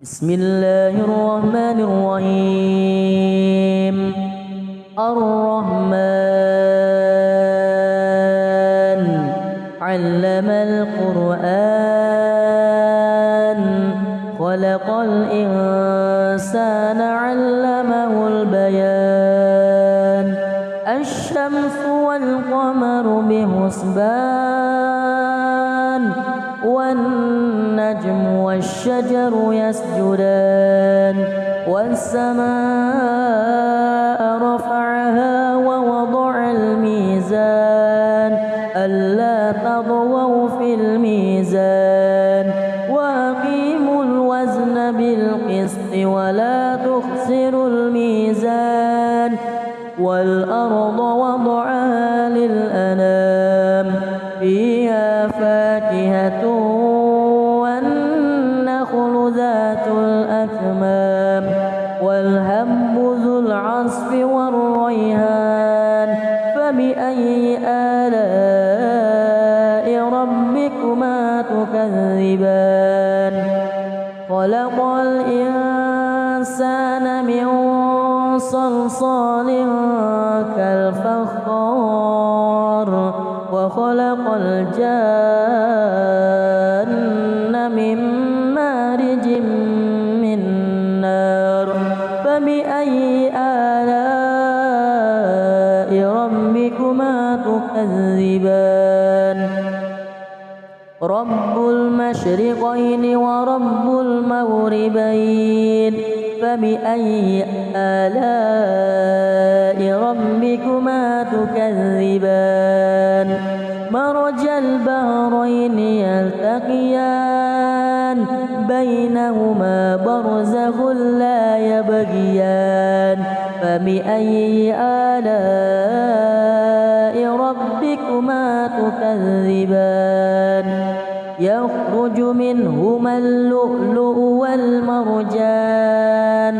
Bismillahirrahmanirrahim. Ar-Rahman 'allamal Qur'an, khalaqal insana 'allamahul bayan. Asy-syamsu wal qamaru bihusban, wan najmu wasy-syajaru yasjudan, was-samaa'a rafa'aha wa wada'al mizan, alla tadghaw fil mizan, wa aqimul wazna bil qisti wa la tukhsirul mizan, wal arda wada'aha lil anam, fiha fakihatun ذات الأكمام, والهب ذو العصف والريحان, فبأي آلاء ربكما تكذبان. خلق الإنسان من صلصال كالفخار, وخلق الجان من مارج من نار, فبأي آلاء ربكما تكذبان. رب المشرقين ورب المغربين, فبأي آلاء ربكما تكذبان. مرج البحرين يلتقيان, بينهما برزخ لا يبغيان, فبأي آلاء ربكما تكذبان. يخرج منهما اللؤلؤ والمرجان,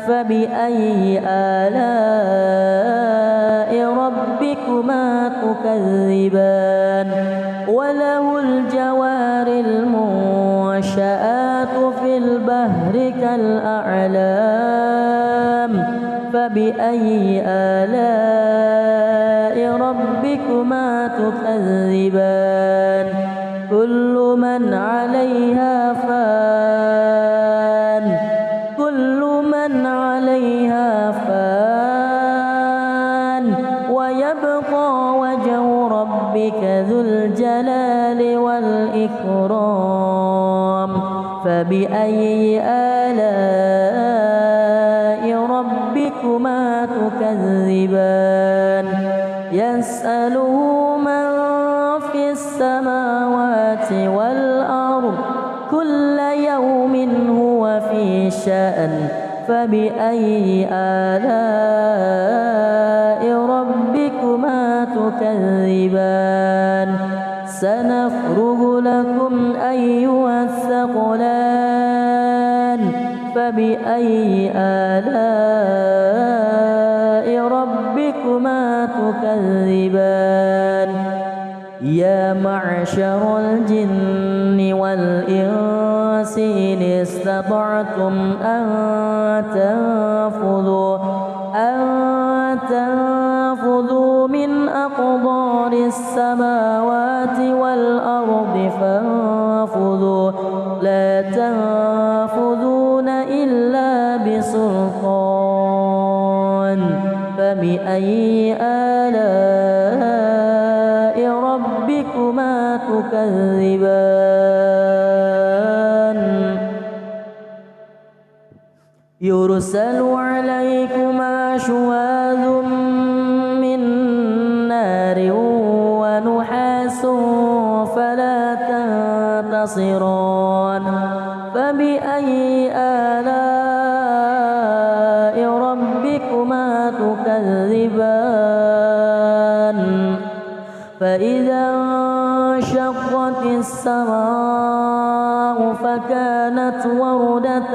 فبأي آلاء ربكما تكذبان. وله الجوار المنشآت في البحر كالأعلام, فبأي آلاء ربكما تكذبان. كل من عليها فان, كل من عليها فان, ويبقى وجه ربك ذو الجلال والإكرام, فبأي آلاء ربكما تكذبان. يسأله من في السماوات والأرض, كل يوم هو في شأن, فبأي آلاء ربكما تكذبان. سنفرغ لكم أيها الثقلان, فبأي آلاء ربكما تكذبان. يا معشر الجن والإنس إن استطعتم أن تنفذوا من أقطار السماوات والأرض فانفذوا, لا تنفذون إلا بسلطان. فبأي آلاء ربكما تكذبان. يرسل عليكما شواظ من نار ونحاس فلا تنتصران, فبأي آلاء ربكما تكذبان. فإذا انشقت السماء فكانت وردة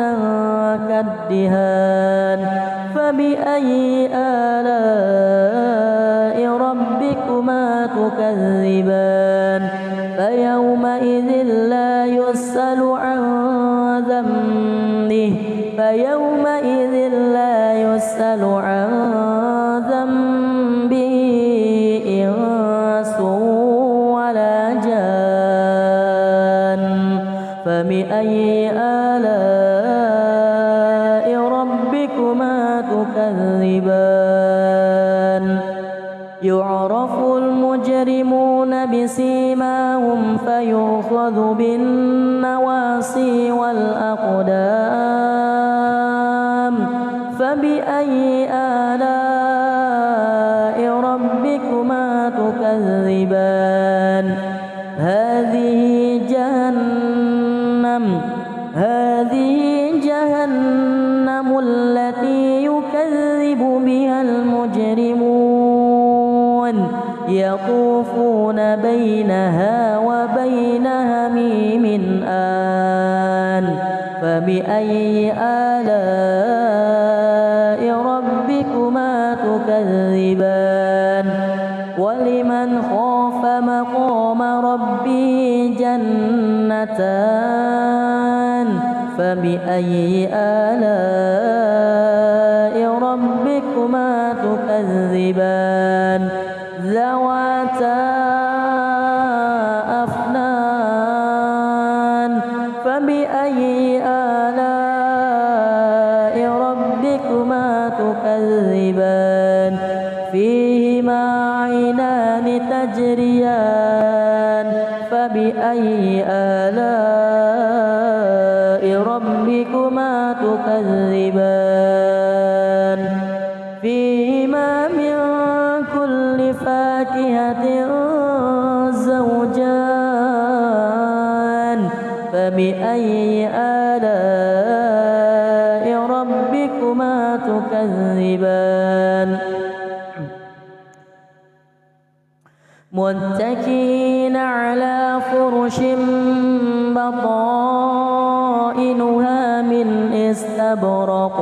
كالدهان, فبأي آلاء ربكما تكذبان. فيومئذ لا يسأل عن ذنبه يعرف المجرمون بسيماهم فيؤخذ بالنواصي والأقدام فبأي آلاء ربكما تكذبان هذه جهنم التي يكذب بها المجرمون يطوفون بينها وبين هميم آن فبأي آلاء ربكما تكذبان ولمن خاف مقام ربه جنتان فبأي آلاء ربكما تكذبان ذواتا أفنان فبأي آلاء ربكما تكذبان فيهما عينان تجريان فبأي آلاء ربكما تكذبان فيهما من كل فاكهة زوجان فبأي آلاء ربكما تكذبان متكئين على فرش بطائنها من استبرق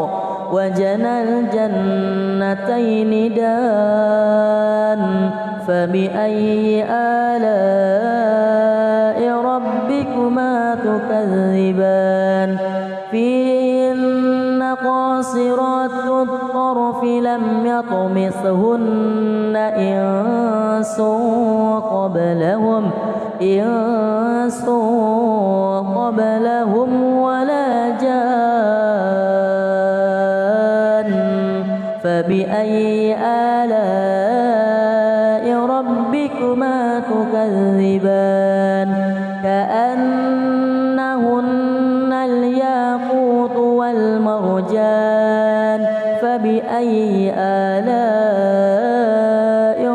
وجنى الجنتين دان فبأي آلاء ربكما تكذبان فيهن قاصرات الطرف لم يطمثهن إنس قبلهم ولا جان فبأي آلاء ربكما تكذبان كأنهن الياقوت والمرجان فبأي آلاء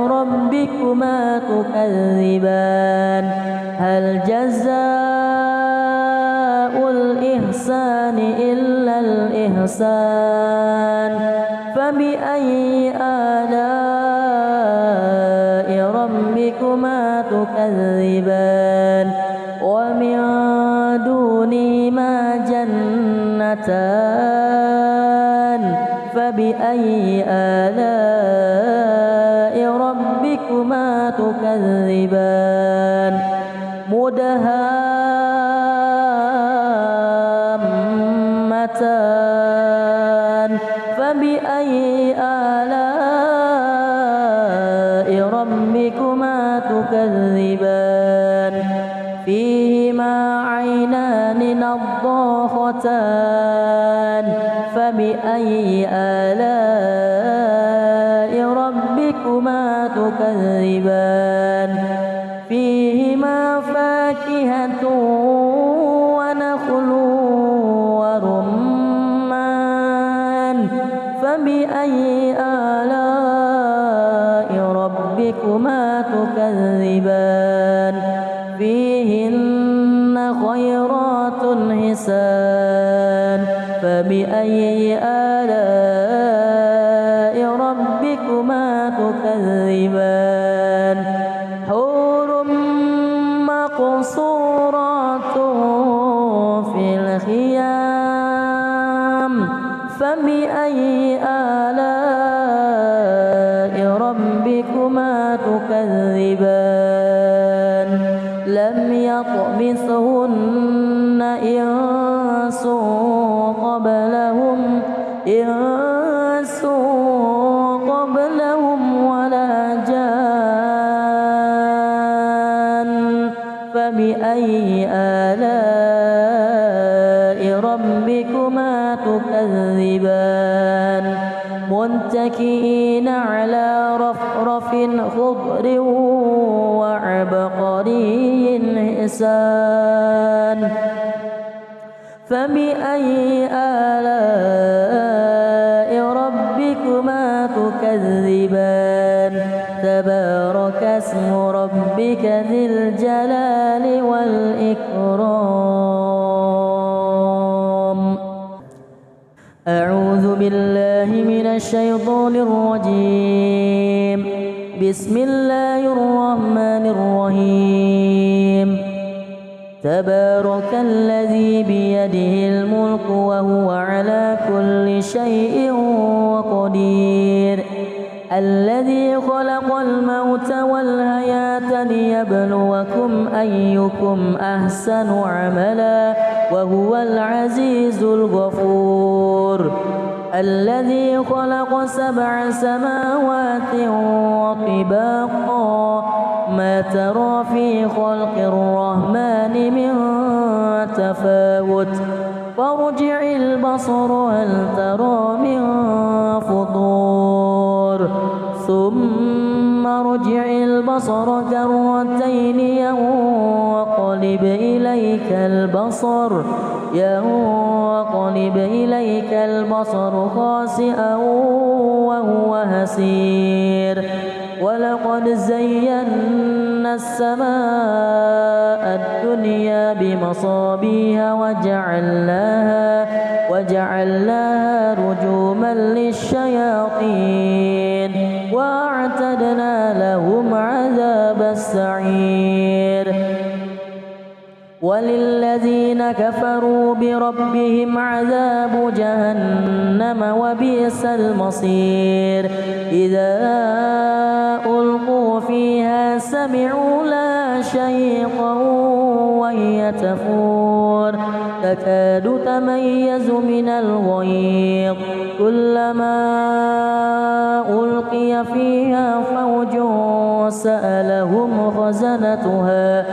ربكما تكذبان هل جزاء الإحسان إلا الإحسان فبأي آلاء ربكما تكذبان ومن دونهما جنتان فبأي آلاء ربكما تكذبان مدهامتان فبأي آلاء ربكما تكذبان فيهما عينان نضاختان فبأي آلاء ربكما تكذبان فيهما فاكهة ونخل ورمان فبأي آلاء ربكما تكذبان فيهن خيرات حسان فبأي آلاء ربكما تكذبان حور مقصورات في الخيام فبأي آلاء ربكما تكذبان لم يطمثهن إنس قبلهم ولا جان فبأي آلاء ربكما تكذبان متكئين على رفرف خضر وعبقري حسان فبأي آلاء ربكما تكذبان تبارك اسم ربك ذي الجلال والإكرام أعوذ بالله من الشيطان الرجيم بسم الله الرحمن الرحيم تبارك الذي بيده الملك وهو على كل شيء قدير الذي خلق الموت والحياة ليبلوكم أيكم أحسن عملا وهو العزيز الغفور الذي خلق 7 سماوات وطباقا ما ترى في خلق الرحمن من تفاوت فارجع البصر هل ترى من فطور ثم ارجع البصر كرتين ينقلب إليك البصر خاسئا وهو هسير ولقد زينا السماء الدنيا بمصابيح وجعلناها رجوما للشياطين وأعتدنا لهم عذاب السعير وللذين كفروا بربهم عذاب جهنم وبئس المصير إذا ألقوا فيها سمعوا لها شهيقا وهي تفور تكاد تميز من الغيظ كلما ألقي فيها فوج سألهم خزنتها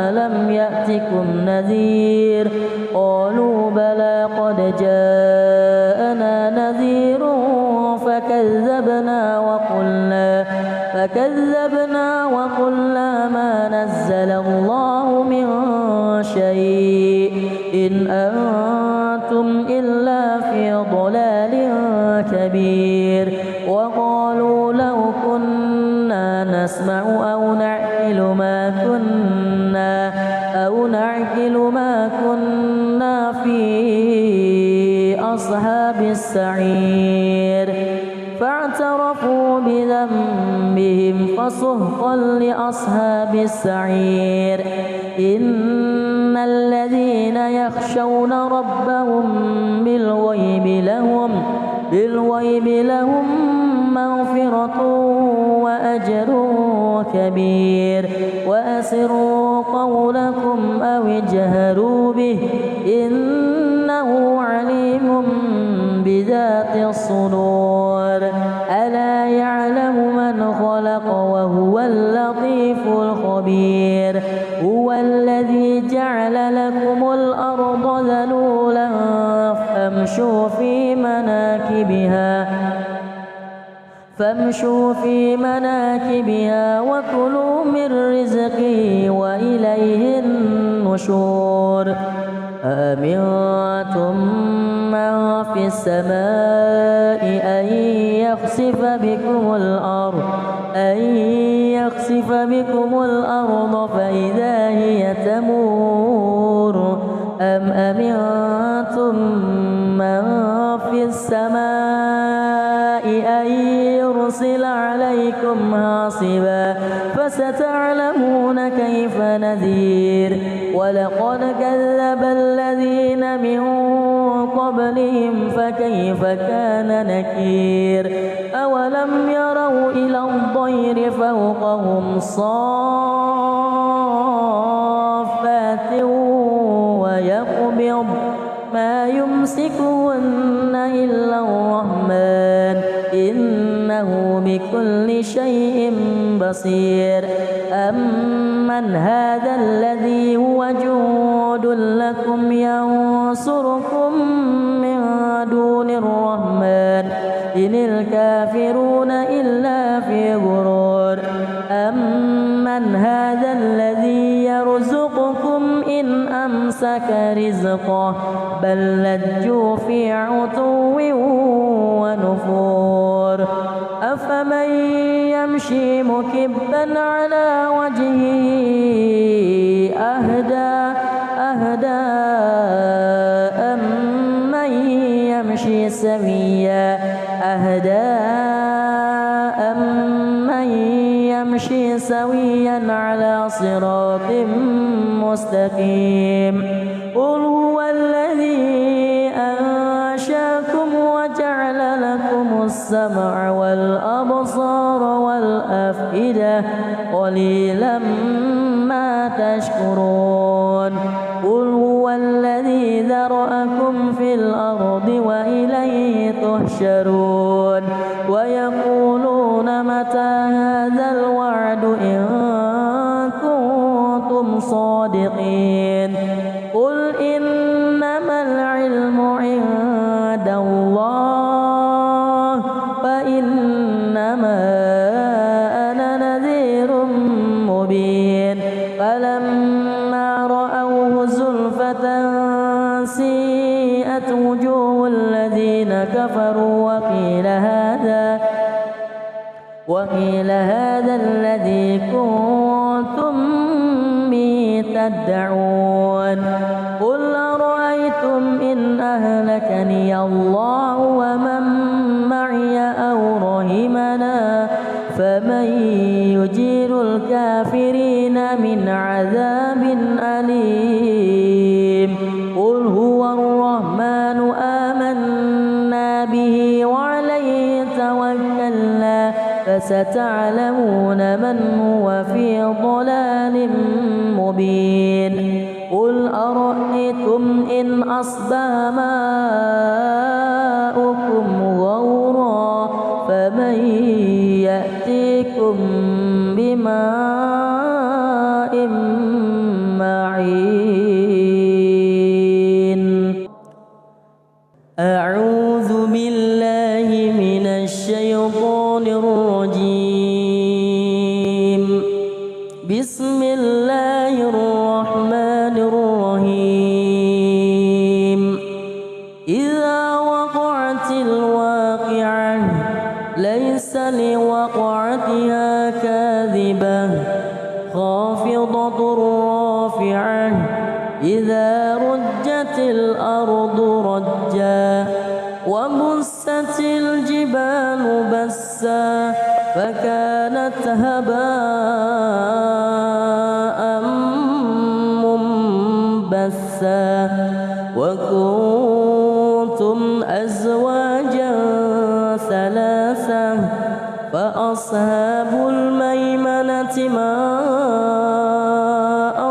ألم يأتكم نذير قالوا بلى قد جاءنا نذير فكذبنا وقلنا ما نزل الله من شيء إن أنتم إلا في ضلال كبير وقالوا لو كنا نسمع أو نعقل ما كنا في أصحاب السعير فاعترفوا بذنبهم فسحقا لأصحاب السعير إن الذين يخشون ربهم بالغيب لهم مغفرة وأجر كبير وأسروا قولكم أو اجهروا به إنه عليم بذات الصدور ألا يعلم من خلق وهو اللطيف الخبير هو الذي جعل لكم الأرض ذلولا فامشوا في مناكبها وكلوا من رزقه وإليه النشور أأمنتم من في السماء أن يخسف بكم الأرض فإذا هي تمور أم أمنتم من في السماء أن يرسل عليكم حاصبا فستعلمون كيف نذير ولقد كذب الذين من قبلهم فكيف كان نكير أولم يروا إلى الطير فوقهم صافات ويقبض ما يمسكهن إلا الرحمن إنه بكل شيء بصير أمن هذا الذي هو جند لكم ينصركم من دون الرحمن إن الكافرون إلا في غرور أمن هذا الذي يرزقكم إن أمسك رزقه بل لجوا في عتو ونفور أفمن يمشي مكبا على وجهه أهدى أمن يمشي سويا أمن يمشي سويا على صراط مستقيم قل هو الذي أنشاكم وجعل لكم السمع والأبصار والأفئدة قليلا ما تشكرون قل هو الذي ذرأكم في الأرض وإليه تحشرون ويقولون متى هذا الوعد إن كنتم صادقين قل إنما العلم عند الله فإنما أنا نذير مبين فلما رأوه زلفة سيئت وجوه الذين كفروا وقيل هذا الذي كنتم به تدعون قل أرأيتم إن أهلكني الله ومن معي أو رحمنا فمن يجير الكافرين من عذاب أليم قل هو الرحمن آمنا به وعليه توكلنا فستعلمون من هو في ضلال مبين قل أرأيتم إن أصبح ماؤكم غورا فمن يأتيكم بماء معين أعوذ بالله من الشيطان الرجيم بسم الله الرحمن الرحيم إذا وقعت الواقعة ليس لوقعتها كاذبة خافضة رافعة إذا رجت الأرض رجا وبست الجبال بسا فكانت هباء منبثا وكنتم أزواجا ثلاثة فأصحاب الميمنة ما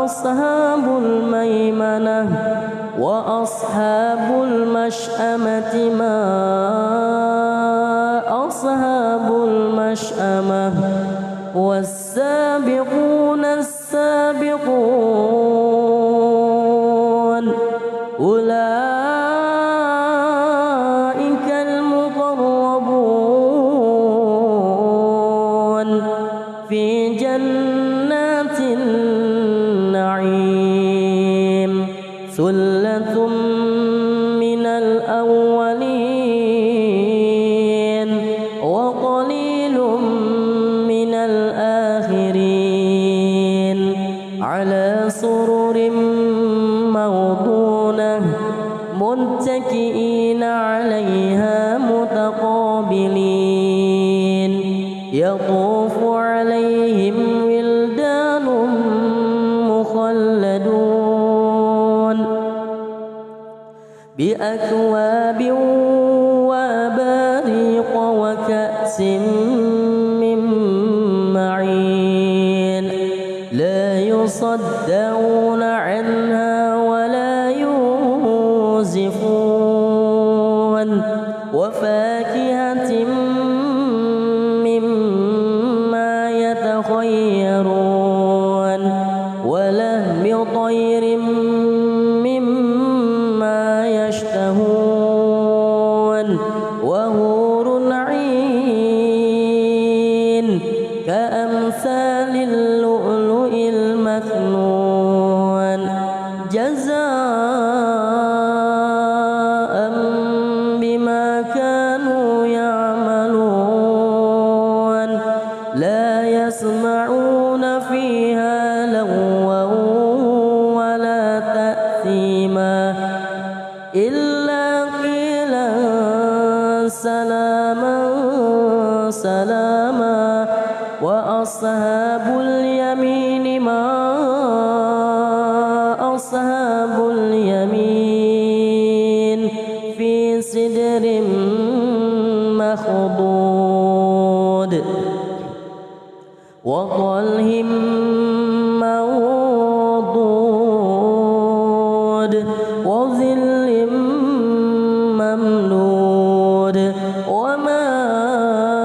أصحاب الميمنة وأصحاب المشأمة ما أصحاب المشأمة والسابقون السابقون أولئك المقربون في جنات النعيم ثلة من الأولين وقليل من الآخرين على سرر موضونة متكئين عليها متقابلين يطوف عليهم ولدان مخلدون بأكواب وأباريق وكأس من معين لا يصدعون عنها ولا ينزفون وفاكهة مما يتخيرون ولحم طير مما يشتهون وحور سلاما سلاما وأصحاب اليمين ما أصحاب اليمين في سدر مخضود وطلح منضود وظل ممدود وماء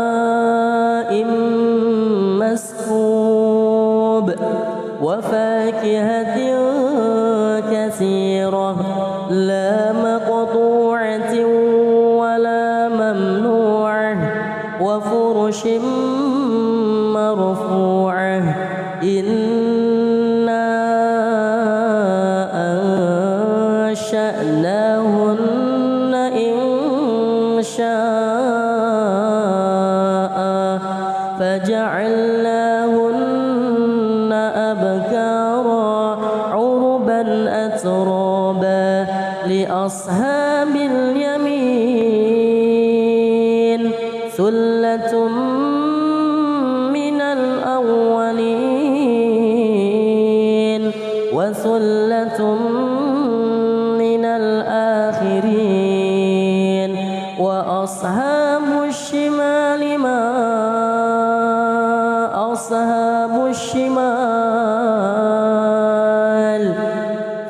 مسكوب وفاكهة كثيرة لا مقطوعة ولا ممنوعة وفرش مرفوعة إنا أنشأناهن إنشاء فجعلناهن أبكارا عربا أترابا لأصحاب اليمين ثلة من الأولين وثلة من الآخرين وأصحاب الشمال ما أصحاب الشمال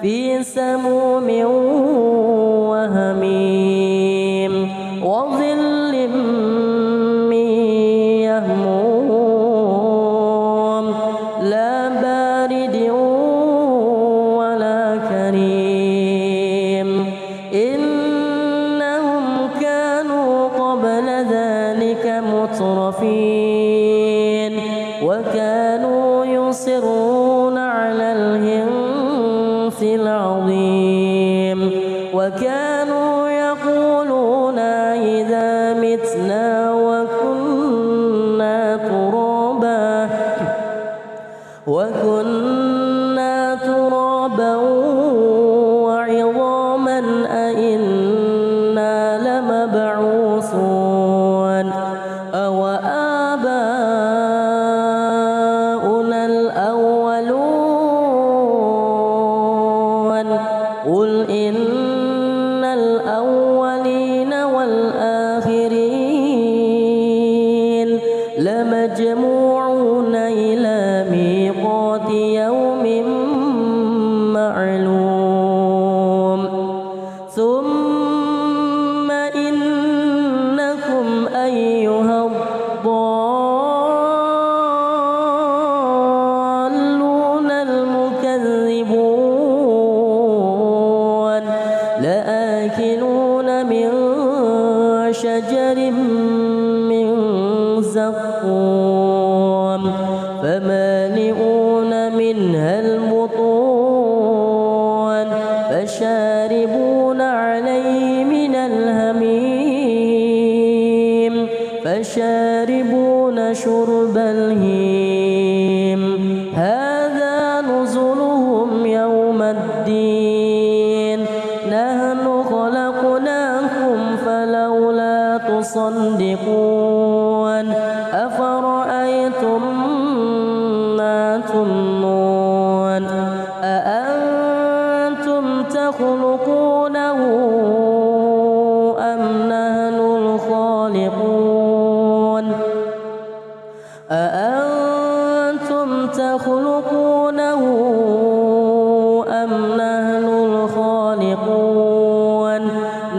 في سموم وهميم وظل من يهموم لا بارد ولا كريم إنهم كانوا قبل ذلك مترفين وكانوا يصرون على الحنث العظيم وكانوا يقولون إذا متنا وكنا ترابا وعظاما أئنا لمبعوثون أو آباؤنا الأولون قل إن الأولين والآخرين لمجموعون إلى ميقات يوم معلوم ثم إنكم أيها الضالون المكذبون لآكلون من شجر من زقوم فمالئون منها البطون فشاربون عليه من الهميم فشاربون شرب الهيم هذا نزلهم يوم الدين نحن خلقناكم فلولا تصدقون أفرأيتم ما تمنون أأنتم تخلقونه أم نحن الخالقون أأنتم تخلقونه أم نحن الخالقون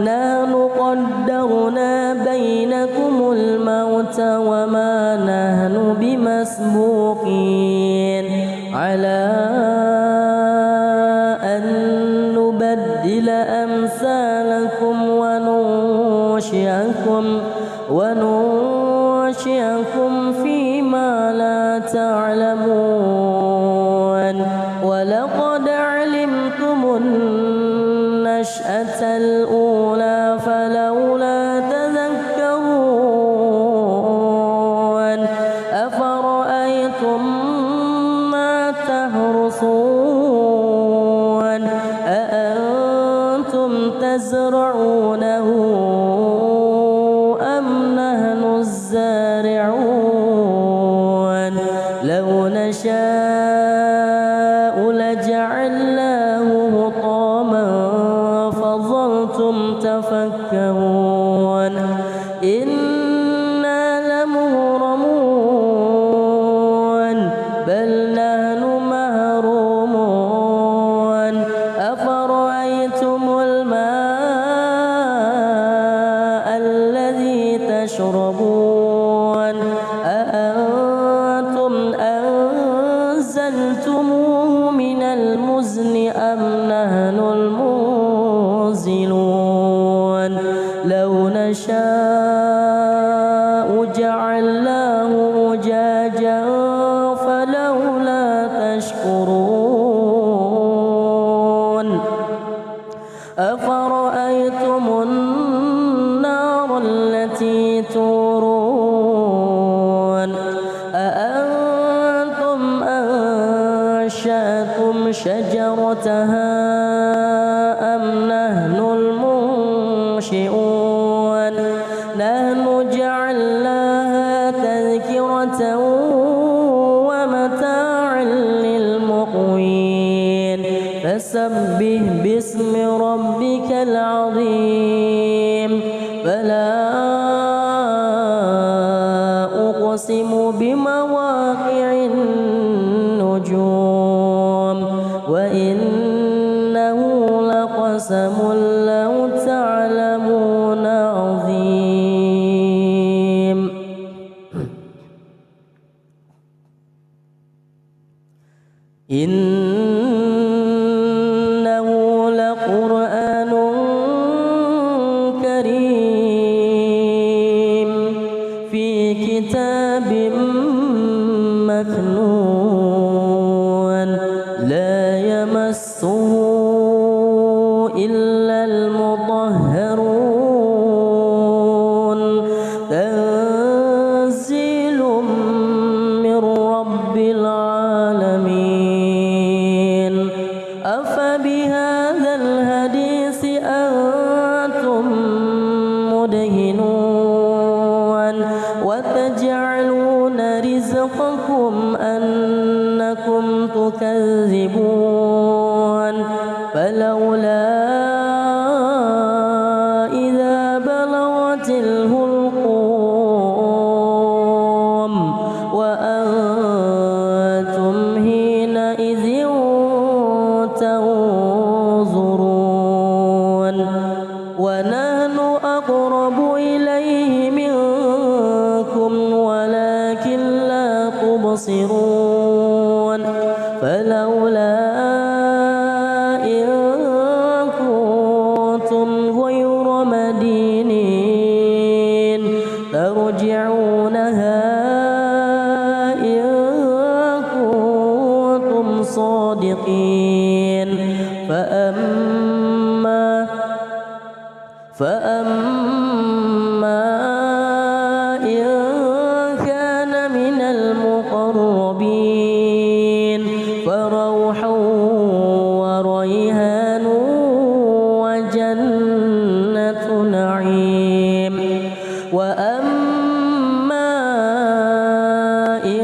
نحن قدرنا بينكم الموت وما نحن بمسبوقين على أن نبدل أمثالكم وننشئكم فيما لا تعلمون ولقد علمتم النشأة الأولى فلولا تذكرون أفرأيتم ما تحرثون أأنتم تزرعونه إنا لمغرمون بل نحن محرومون أفرأيتم الماء الذي تشربون أأنتم أنزلتموه من المزن أم نحن المنزلون لو نشاء جعلناه أجاجا فلولا تشكرون أفرأيتم النار التي تورون أأنتم أنشأتم شجرتها أم نحن المنشئون نحن جعلناها تذكرة ومتاعا للمقوين فسبح باسم ربك العظيم فلا أقسم بمواقع النجوم وإنه لقسم لو تعلمون عظيم إنه لقرآن كريم في كتاب مكنون لا يمسه إلا المطهرون تنزيل من رب العالمين أفبهذا الحديث أنتم مدهنون وتجعلون رزقكم أنكم تكذبون فلولا إذا بلغت الحلقوم وأنتم حينئذ تنظرون ونحن أقرب إليه منكم ولكن لا تبصرون فلولا إن كنتم غير مدينين ترجعونها إن كنتم صادقين فأما إن كان من المقربين فروح وريحان وجنة نعيم وأما إن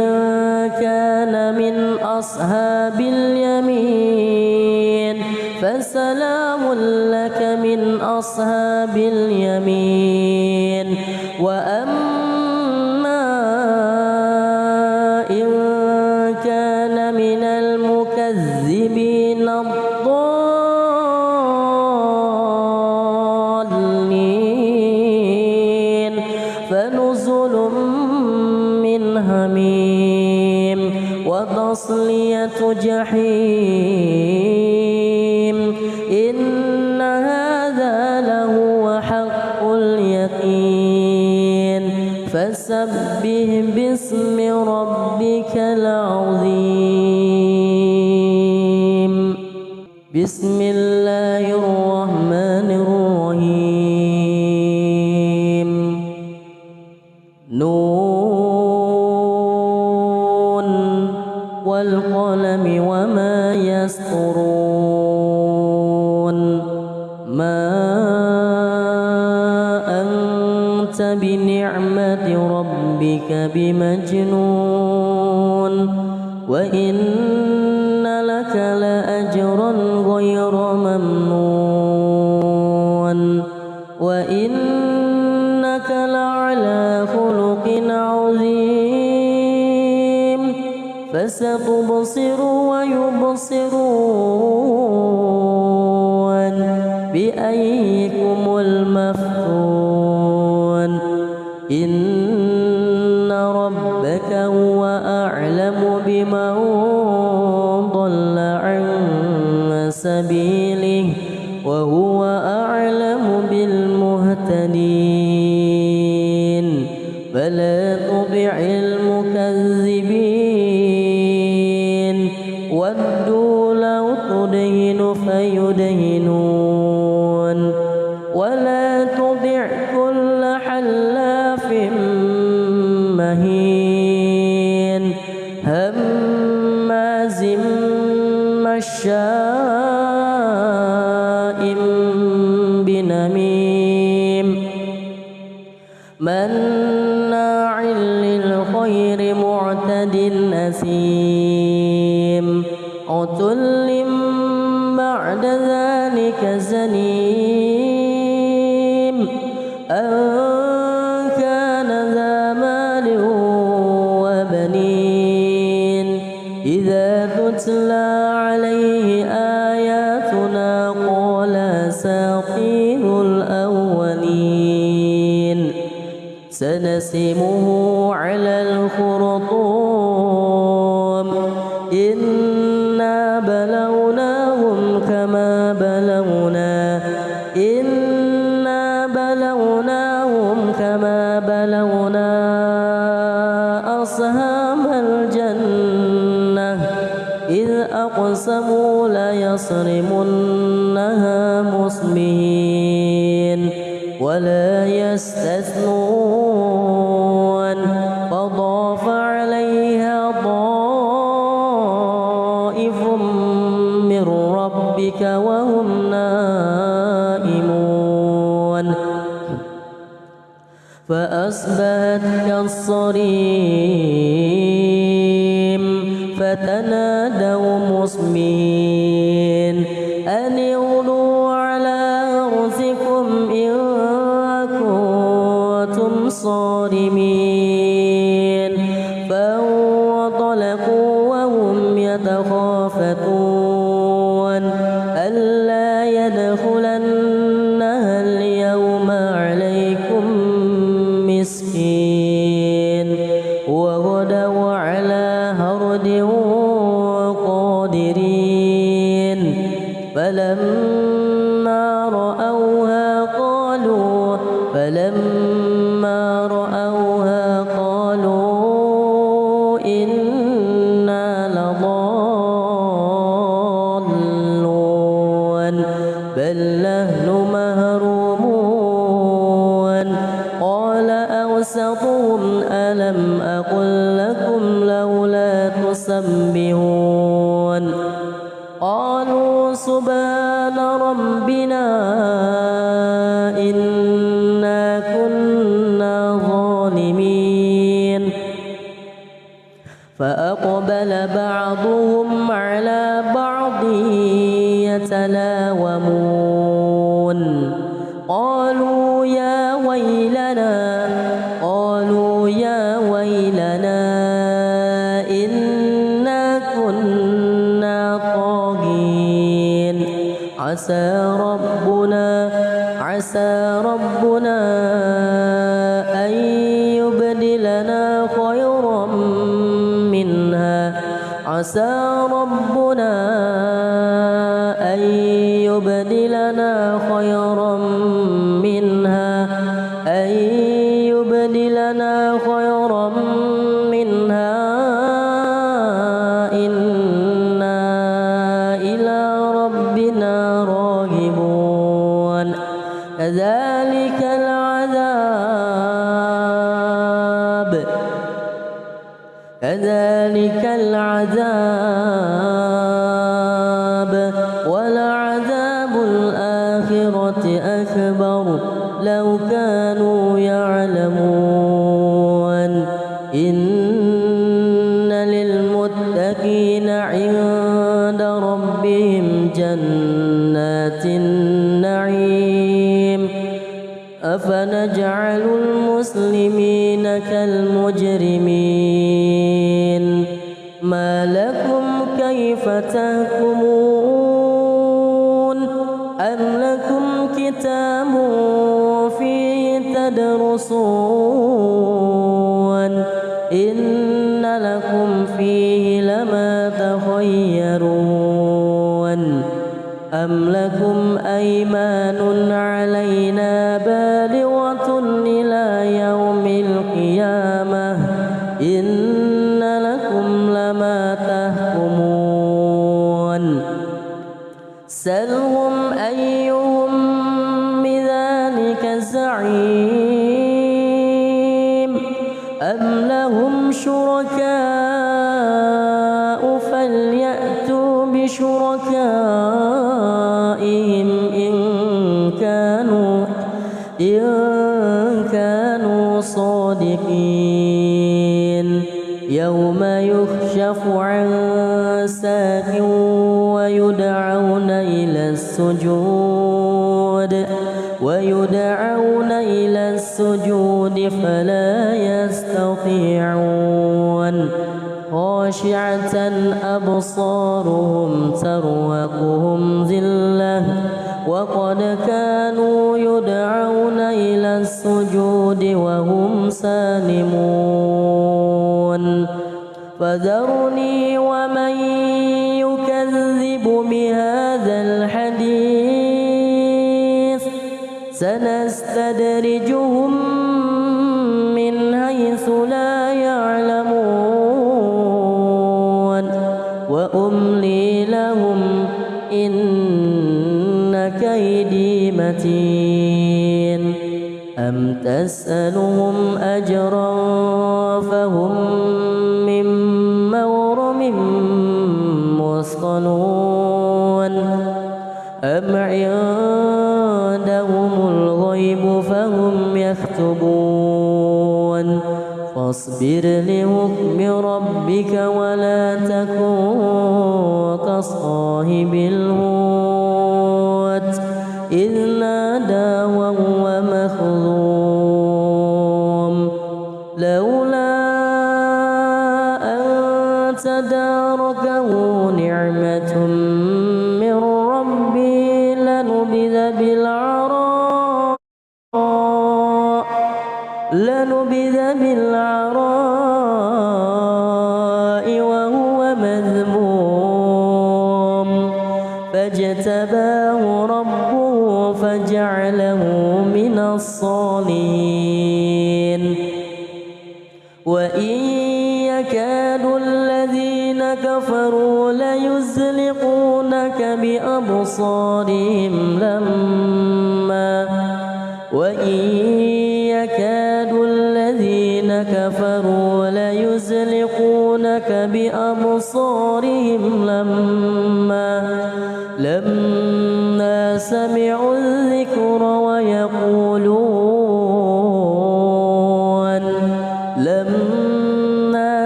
كان من أصحاب اليمين فسلام لك من أصحاب اليمين وأما إن كان من المكذبين الضالين فنزل من حميم وتصلية جحيم إن هذا لهو حق اليقين فسبح باسم ربك العظيم بسم الله الرحمن الرحيم نون والقلم وما يسطرون ما أنت بنعمة ربك بمجنون وإن لك لأجرا غير ممنون وإنك لعلى فستبصر ويبصرون بأيكم المفتون إن ربك هو أعلم بمن ضل عن سبيله وهو أعلم بالمهتدين فلا تطع المكذبين ودوا لو تدهن فيدهنون ولا تطع كل حلاف مهين هماز مشاء بنميم مناع للخير معتد أثيم عتل بعد ذلك زنيم أن كان ذا مال وبنين إذا تتلى عليه آياتنا قال أساطير الأولين سنسمه على الخرطوم إنا بلوناهم كما بلونا أصحاب الجنة إذ أقسموا ليصرمنها مصبحين ولا يستثنون فطاف عليها طائف من ربك وهم نائمون فأصبحت كالصريم فتنادوا مصبحين أن اغدوا على حرثكم إن كنتم صارمين فانطلقوا وهم يتخافتون ألا يدخلنها اليوم عليكم مسكين وغدوا على هرد قادرين فلما رأوها قالوا إنا لضالون بل نحن محرومون قال أوسطهم ألم أقل لكم لولا تسبحون قالوا سبحان ربنا إنا كنا ظالمين فأقبل بعضهم على بعض يتلاومون قالوا يا ويلنا إنا كنا طاغين عسى ربنا أن يبدلنا خيرا منها إنا إلى ربنا راغبون كذلك العذاب ولعذاب الآخرة أكبر لو كانوا يعلمون إن للمتقين عند ربهم جنات النعيم أفنجعل المسلمين كالمجرمين ما لكم كيف تحكمون أم لكم كتاب فيه تدرسون إن لكم فيه لما تخيرون أم لكم أيمان علينا بالغة إلى يوم القيامة إن لكم لما تحكمون سلهم أيهم بذلك زعيم أم لهم شركاء فليأتوا بشركائهم إن كانوا صادقين يوم يكشف عن ساق ويدعون إلى السجود فلا يستطيعون خاشعة أبصارهم ترهقهم ذلة وقد كانوا يدعون إلى السجود وهم سالمون فذرني ومن يكذب بهذا الحديث سنستدرجهم من حيث لا يعلمون وأملي لهم إن كيدي متين أم تسألهم أجرا فهم من مغرم مثقلون أم عندهم الغيب فهم يكتبون فاصبر لحكم ربك ولا تكن كصاحب الحوت إذ نادى وهو مكظوم لولا أن تداركه نعمة من ربي لنبذ بالعراء وهو مذموم فاجتباه ربه فجعله من الصالحين وإن يكاد الذين كفروا ليزلقونك بأبصارهم لما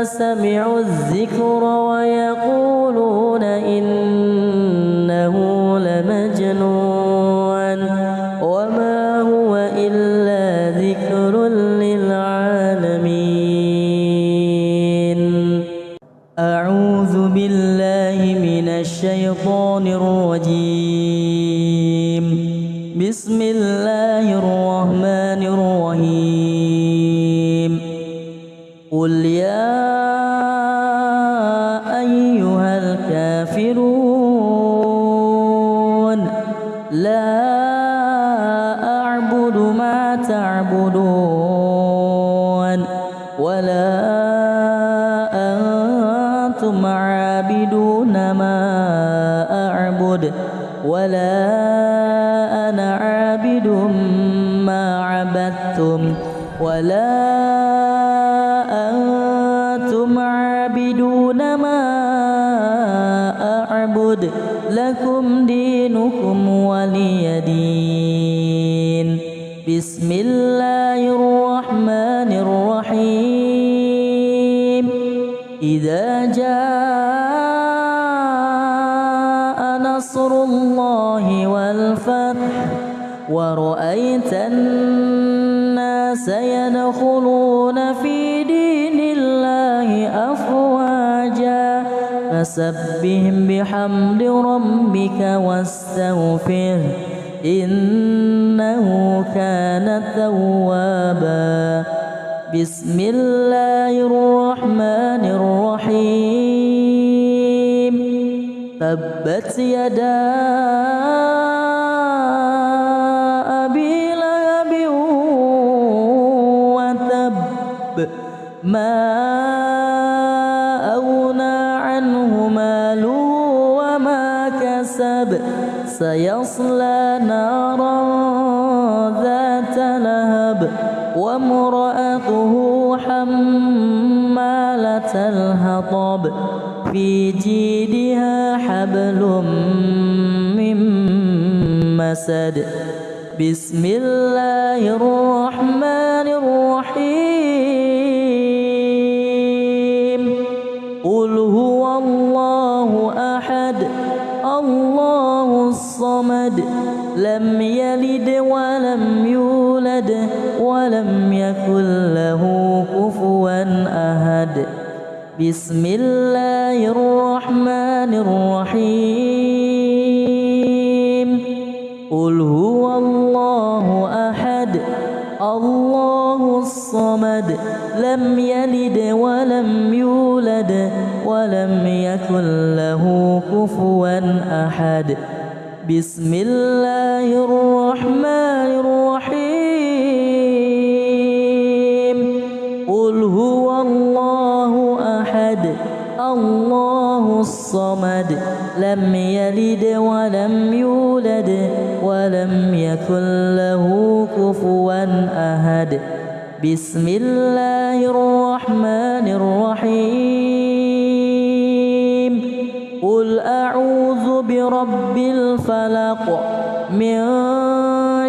سمعوا الذكر ويقولون إنه لمجنون وما هو إلا ذكر للعالمين. أعوذ بالله من الشيطان الرجيم. بسم الله الرحمن الرحيم. قل يا أيها الكافرون لا أعبد ما تعبدون ولا أنتم عابدون ما أعبد ولا أنا عابد ما عبدتم ولا أنتم عابدون ما أعبد لكم دينكم ولي دين. بسم الله الرحمن الرحيم. إذا جاء نصر الله والفتح ورأيت الناس يدخلون في دين الله أفواجا فسبح بحمد ربك واستغفره إنه كان توابا. بسم الله الرحمن الرحيم. تبت يدا أبي لهب وتب ما أغنى عنه ماله وما كسب سيصلى نارا ذات لهب وامرأته حمالة الحطب في جيدها حبل من مسد. بسم الله الرحمن الرحيم. قل هو الله أحد الله الصمد لم يلد ولم يولد ولم يكن له كفوا أحد. بسم الله الرحمن الرحيم. قل هو الله أحد الله الصمد لم يلد ولم يولد ولم يكن له كفوا أحد. بسم الله الرحمن الرحيم. قل هو الله أحد الله الصمد لم يلد ولم يولد ولم يكن له كفوا أحد. بسم الله الرحمن الرحيم. قل أعوذ برب الفلق من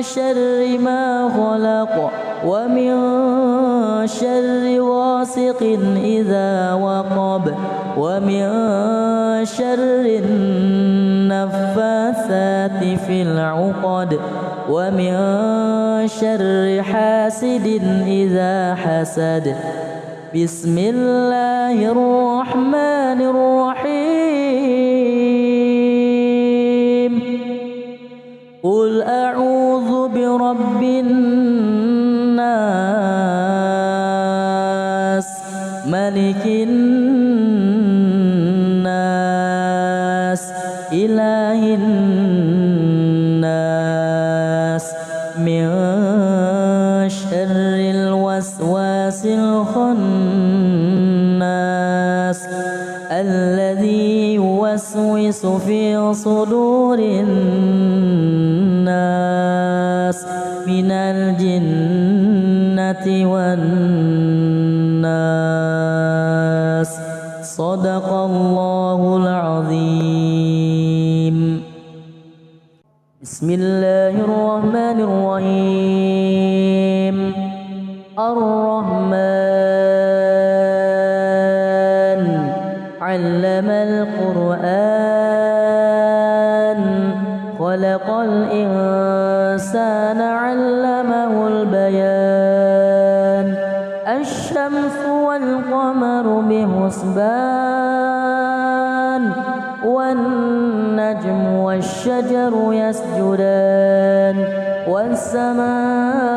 شر ما خلق ومن شر غاسق إذا وقب ومن شر النفاثات في العقد ومن شر حاسد إذا حسد. بسم الله الرحمن الرحيم. قل أعوذ برب الناس ملك الناس إله الناس من شر الوسواس الخناس الذي يوسوس في صدور الناس من الجنة والناس. صدق الله العظيم. بسم الله الرحمن الرحيم. الرحمن علم القرآن خلق الإنسان علمه البيان. الشمس والقمر بحسبان والنجم والشجر يسجدان والسماء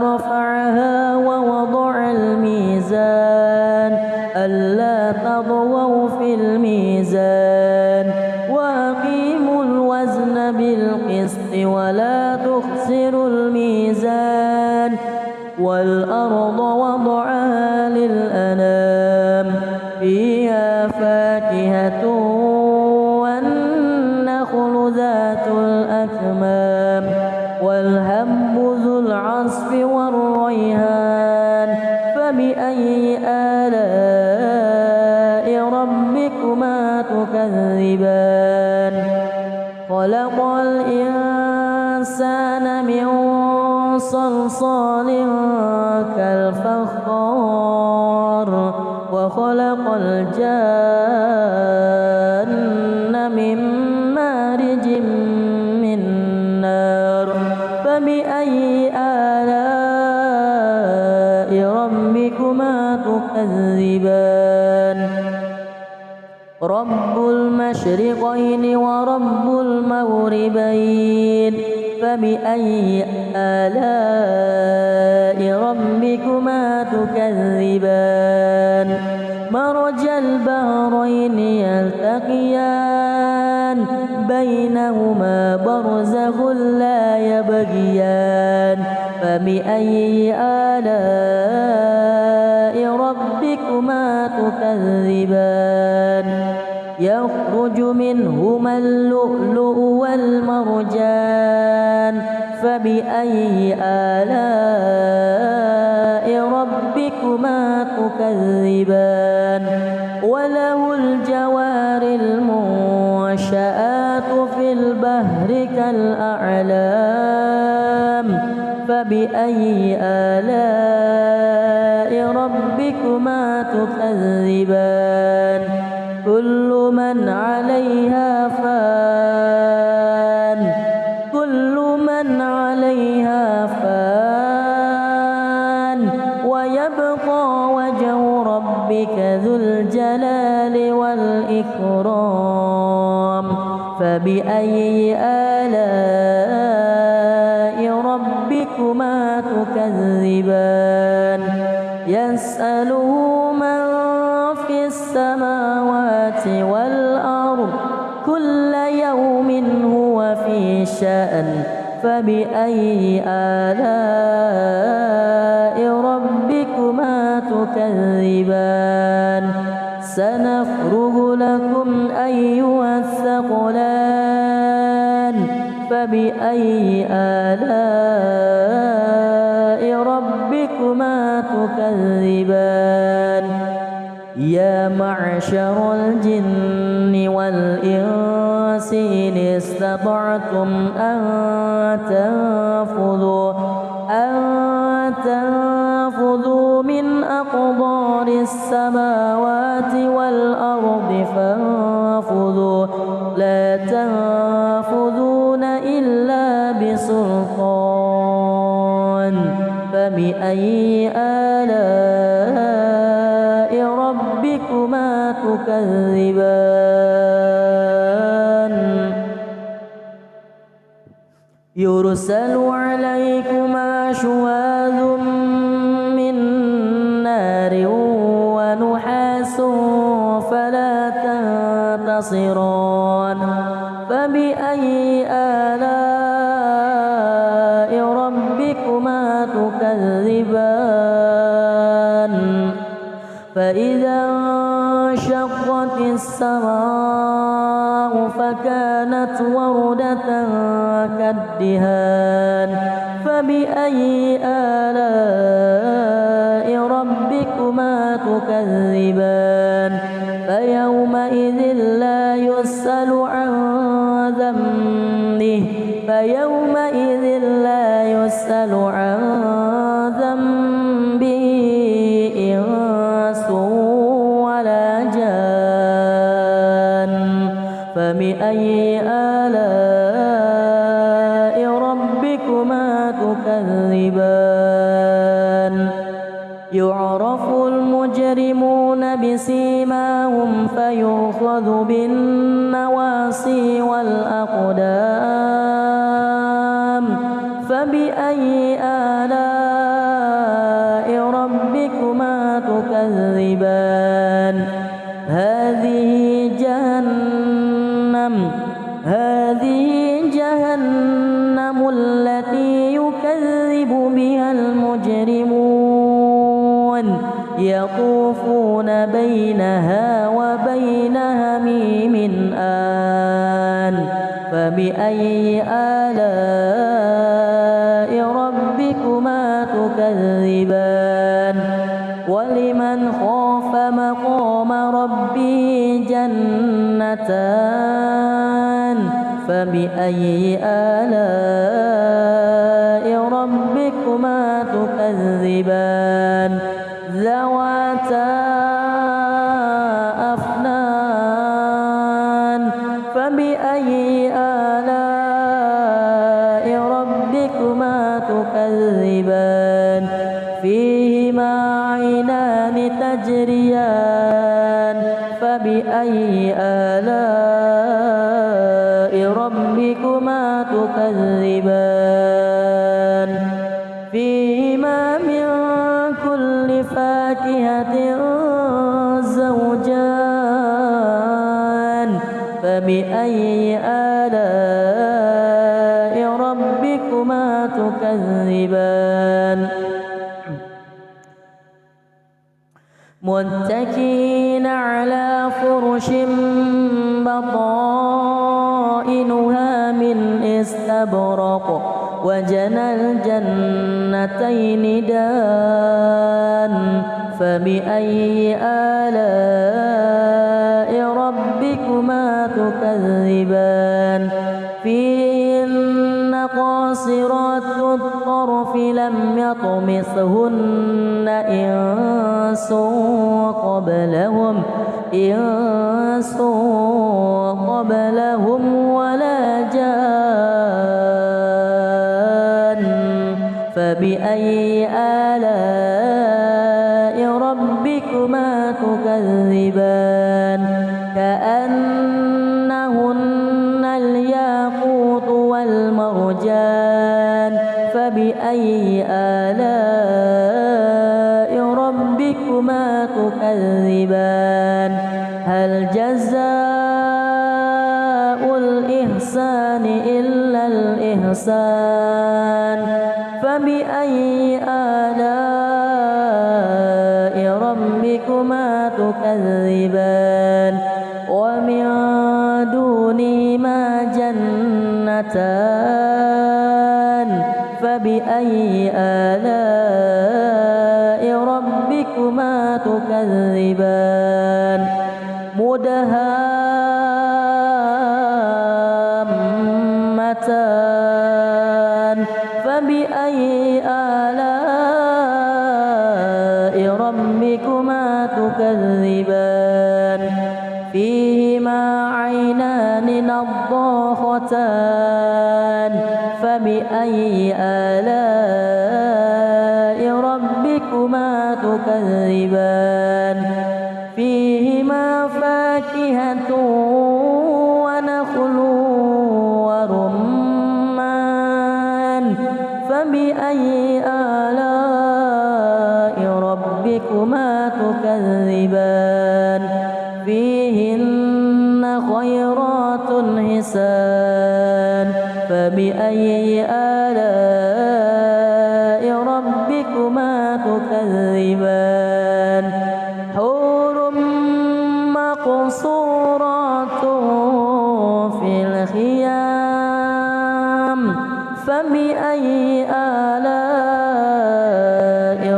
رفعها ووضع الميزان ألا تطغوا في الميزان وأقيموا الوزن بالقسط ولا تخسروا الميزان والأرض وضعها للأنام فيها فاكهة والنخل ذات الأكمام والهب ذو العصف والريحان. فبأي آلاء ربكما تكذبان. خلق الإنسان من صلصال كالفخار وخلق الجان من مارج من نار. فبأي آلاء ربكما تكذبان. رب المشرقين ورب المغربين فبأي آلاء ربكما تكذبان مرج البحرين يلتقيان بينهما برزخ لا يبغيان فبأي آلاء ربكما تكذبان يخرج منهما اللؤلؤ والمرجان فبأي آلاء ربكما تكذبان وله الجوار المنشآت في البحر كالأعلام فبأي آلاء ربكما تكذبان كل من عليها فان كل من عليها فان ويبقى وجه ربك ذو الجلال والإكرام فبأي آلاء ربكما تكذبان يسأله من في السماوات والأرض كل يوم هو في شأن فبأي آلاء ربكما تكذبان سنفرغ لكم أيها الثقلان فبأي آلاء ربكما تكذبان يا معشر الجن والإنس إن استطعتم أن تنفذوا من أقطار السماوات والأرض فانفذوا لا تنفذون إلا بسلطان فبأي آلاء ربكما تكذبان يرسل عليكما شواظ من نار ونحاس فلا تنتصران فبأي آلاء ربكما تكذبان فإذا انشقت السماء فكانت وردة كالدهان فبأي آلاء ربكما تكذبان فيومئذ لا يسأل عن ذنبه إنس ولا جان فبأي آلاء ربكما تكذبان يعرف المجرمون بسيماهم فيؤخذ بالنواصي والأقدام فبأي آلاء ربكما تكذبان هذه جهنم التي يكذب بها المجرمون يطوفون بينها وبين هميم آن فبأي آلاء ربكما تكذبان ولمن خاف مقام ربه جنتان فبأي آلاء ربكما تكذبان ذواتا أفنان فبأي آلاء ربكما تكذبان فيهما عينان تجريان فبأي آلاء ربكما تكذبان فيهما من كل فاكهة زوجان فبأي آلاء ربكما تكذبان متكئين على فرش بطائنها من استبرق وجنى الجنتين دان فبأي آلاء ربكما تكذبان فيهن قاصرات الطرف لم يطمثهن إنس قبلهم ولا جان فبأي آلاء ربكما تكذبان كأنهن الياقوت والمرجان فبأي آلاء ربكما تكذبان هل جزاء الإحسان إلا الإحسان فبأي آلاء ربكما تكذبان ومن دونهما جنتان فبأي آلاء ربكما تكذبان مدهامتان فبأي آلاء ربكما تكذبان فيهما عينان نضاختان فبأي آلاء ربكما تكذبان فيهما فاكهة ونخل ورمان فبأي آلاء ربكما تكذبان فيهن خيرات حسان فبأي آلاء ربكما تكذبان حور مقصورات في الخيام فبأي آلاء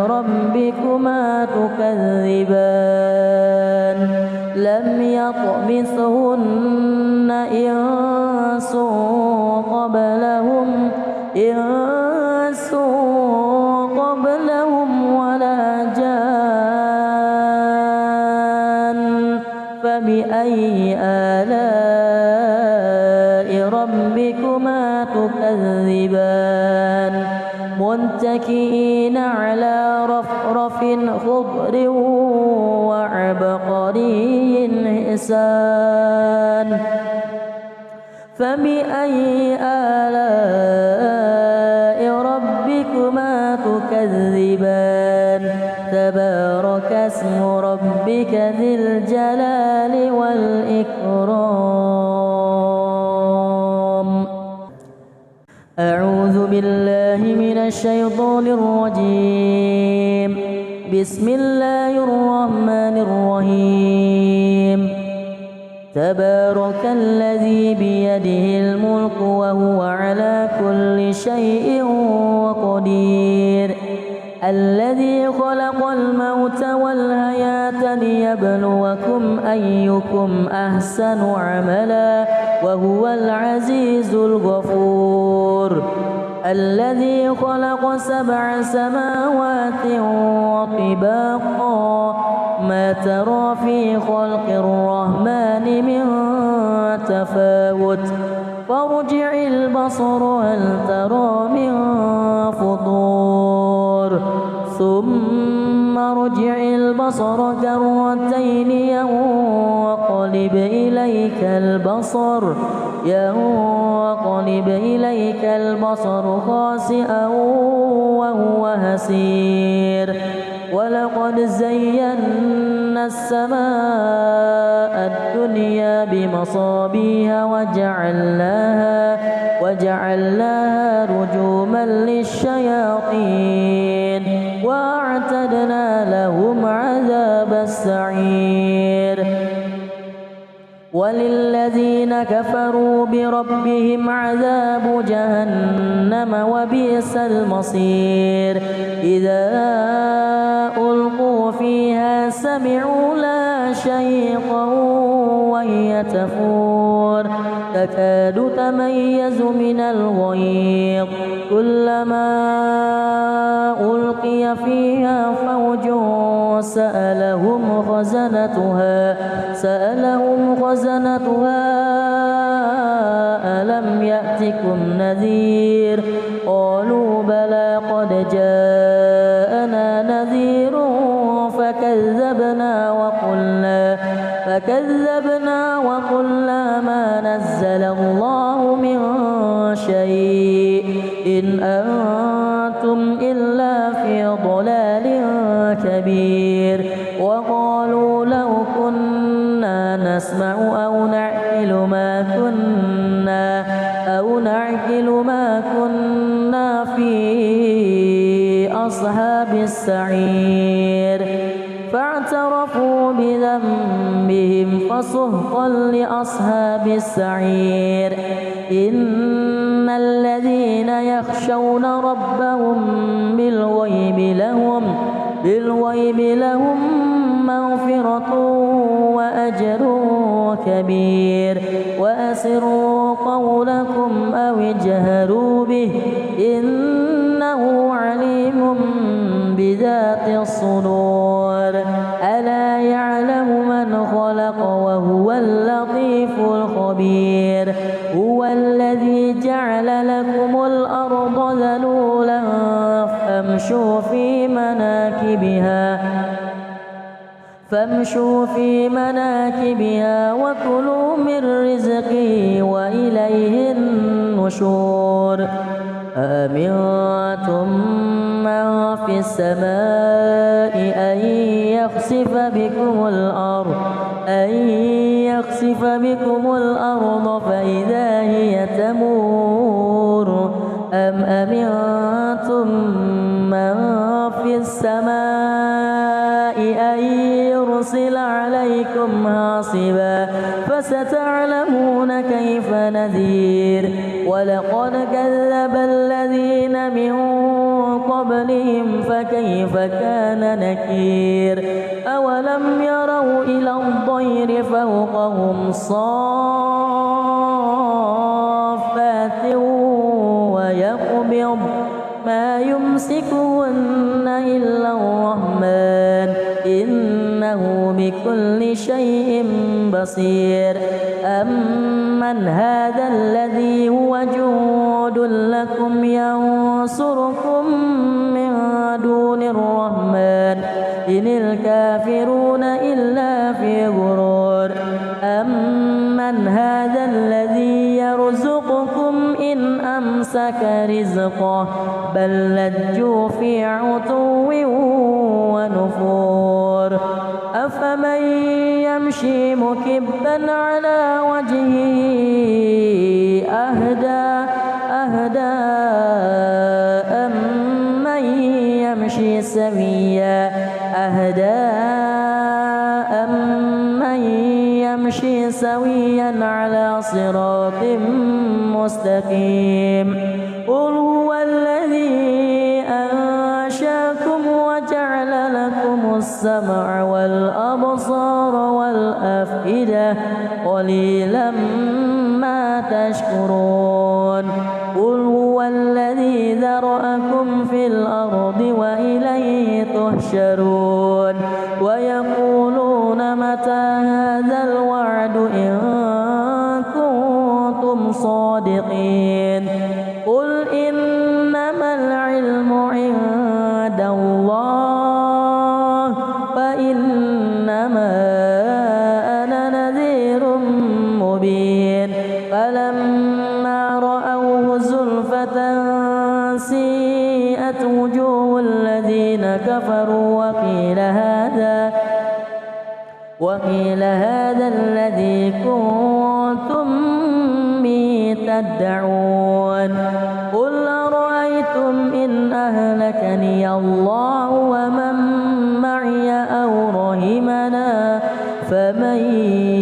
ربكما تكذبان لم يطمثهن إنس قبلهم ولا جان فبأي آلاء ربكما تكذبان متكئين على رفرف خضر وعبقري حسان فبأي آلاء ربكما تكذبان تبارك اسم ربك ذي الجلال والإكرام أعوذ بالله من الشيطان الرجيم بسم الله الرحمن الرحيم تبارك الذي بيده الملك وهو على كل شيء قدير الذي خلق الموت والحياة ليبلوكم أيكم أحسن عملا وهو العزيز الغفور الذي خلق 7 سماوات وطباقا ما ترى في خلق الرحمن من تفاوت فارجع البصر هل ترى من فطور ثم ارجع البصر كرتين ينقلب إليك البصر خاسئا وهو هسير ولقد زينا السماء الدنيا بمصابيح وجعلناها رجوما للشياطين وأعتدنا لهم عذاب السعير وللذين كفروا بربهم عذاب جهنم وبئس المصير إذا ألقوا فيها سمعوا لها شهيقا وهي تفور تكاد تميز من الغيظ كلما ألقي فيها فوج سألهم خزنتها ألم يأتكم نذير قالوا بلى قد جاءنا نذير فكذبنا وقلنا ما نزل الله من شيء إن أنتم إلا في ضلال كبير وقالوا لو كنا نسمع أو نعقل ما كنا في أصحاب السعير فاعترفوا بذنبهم فسحقا لأصحاب السعير إن الذين يخشون ربهم بالغيب لهم مغفرة وأجر كبير وأسروا قولكم أو اجهروا به إنه عليم بذات الصدور ألا يعلم من خلق وهو اللطيف الخبير هو الذي جعل لكم الأرض ذلولا فامشوا في مناكبها وكلوا من رزقه وإليه النشور أأمنتم من في السماء أن يخسف بكم الأرض فإذا هي تمور أم أمنتم من في السماء أن يرسل عليكم حاصبا فستعلمون كيف نذير ولقد كذب الذين من قبلهم فكيف كان نكير أولم يروا إلى الطير فوقهم صافات ويقبض ما يمسكهن إلا الرحمن إنه بكل شيء بصير أمن هذا الذي هو جند لكم ينصركم من دون الرحمن إن الكافرون إلا في غرور أمن هذا الذي يرزقكم إن أمسك رزقه بل لجوا في عتو ونفور أفمن يمشي مكبا على وجهه أهدى أمن يمشي سويا على صراط مستقيم قل هو الذي أنشاكم وجعل لكم السمع والأبصار والأفئدة قليلا ما تشكرون قل هو الذي ذرأكم في الأرض وإليه تحشرون ويقولون متى هذا الوعد إن كنتم صادقين قل إنما العلم عند الله وقيل هذا الذي كنتم به تدعون قل أرأيتم إن أهلكني الله ومن معي أو رحمنا فمن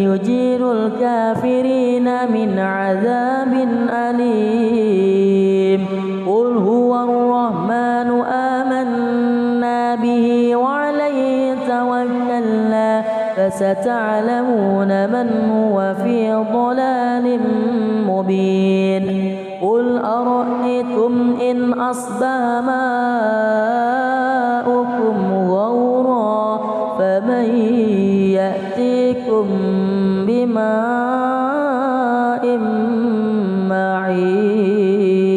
يجير الكافرين من عذاب أليم قل هو الرحمن آمنا به وعليه توكلنا فستعلمون من هو في ضلال مبين قل أرأيتم إن أصبح ماؤكم غورا فمن يأتيكم بماء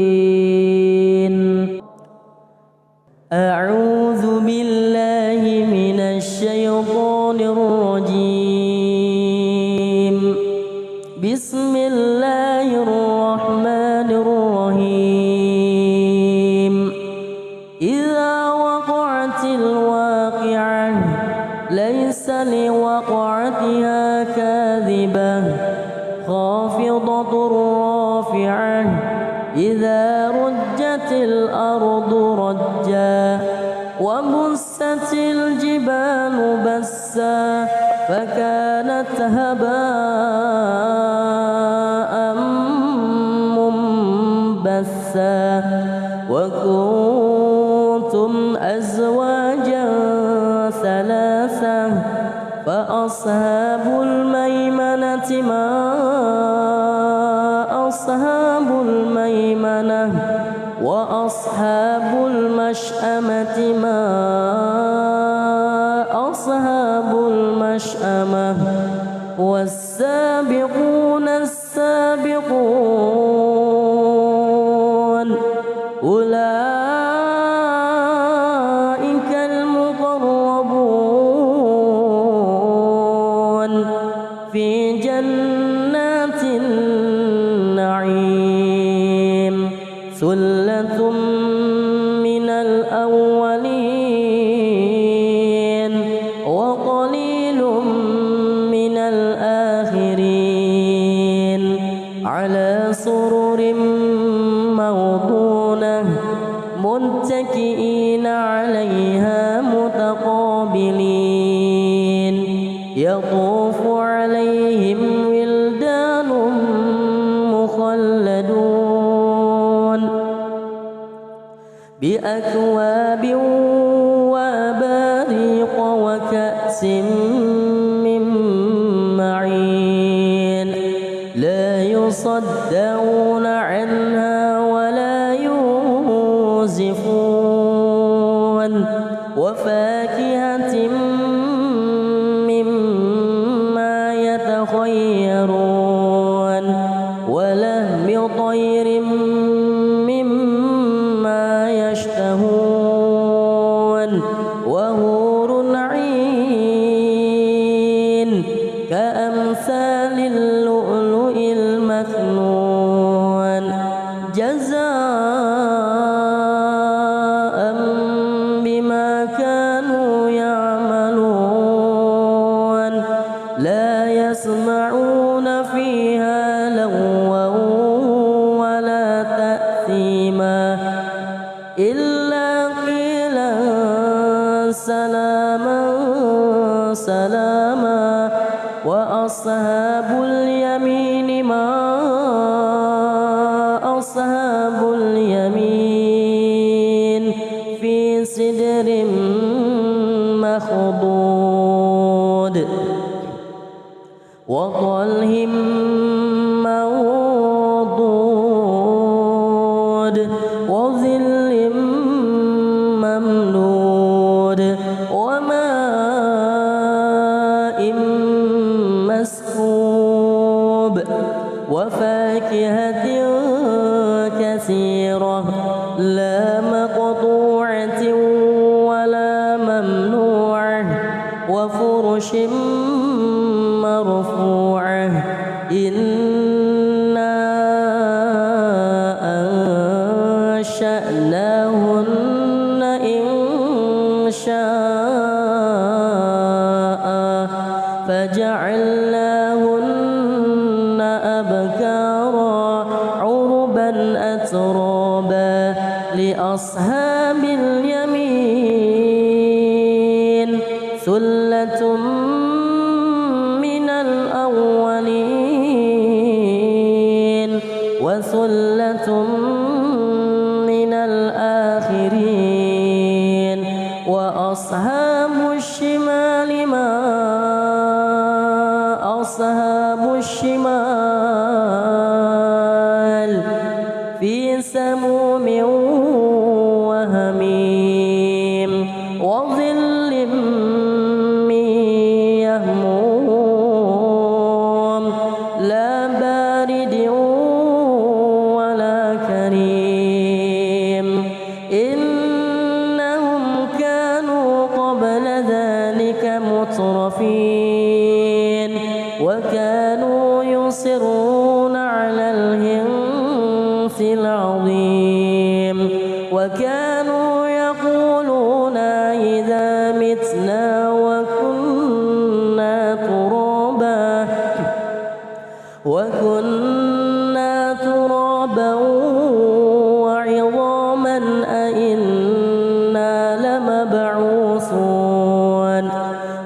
معين أعوذ بالله من الشيطان الرجيم بسم الله الرحمن الرحيم إذا وقعت الواقعة ليس لوقعتها كاذبة خافضة رافعة إذا رجت الأرض رجا وبست الجبال بسا فكانت هباء منبثا وكنتم أزواجا ثلاثة فأصحاب الميمنة ما أصحاب الميمنة وأصحاب المشأمة ما أصحاب المشأمة والسابقون السابقون أولئك المقربون في جنات النعيم ثلة من الأولين وقليل من الآخرين على سرر موضونة متكئين عليها متقابلين يطوف عليهم ولدان مخلدون بأكواب وأباريق وكأس من معين لا يصدعون عنها ولا ينزفون وفاكهة مما يتخيرون ولحم طير مما يشتهون وحور عين كأمثال اللؤلؤ المكنون جزاء بما كانوا يعملون لا يسمعون فيها لغوا ولا تأثيما إلا قيلا سلاما سلاما وأصحاب اليمين ما أصحاب اليمين في سدر مخضود وطلح منضود وظل ممدود وماء مسكوب وفاكهة كثيرة لا مقطوعة ولا ممنوعة وفرش مرفوعة إنا أنشأناهن إن شاء فجعلناهن أبكارا عربا أترابا لأصحاب اليمين ثلة من الأولين وثلة من الآخرين وأصحاب الشمال ما أصحاب الشمال في سموم وهميم وظل من يهموم لا بارد ولا كريم إنهم كانوا قبل ذلك مترفين وكانوا يصرون على الحنث العظيم وكانوا يقولون إذا متنا وكنا ترابا وعظاما أئنا لمبعوثون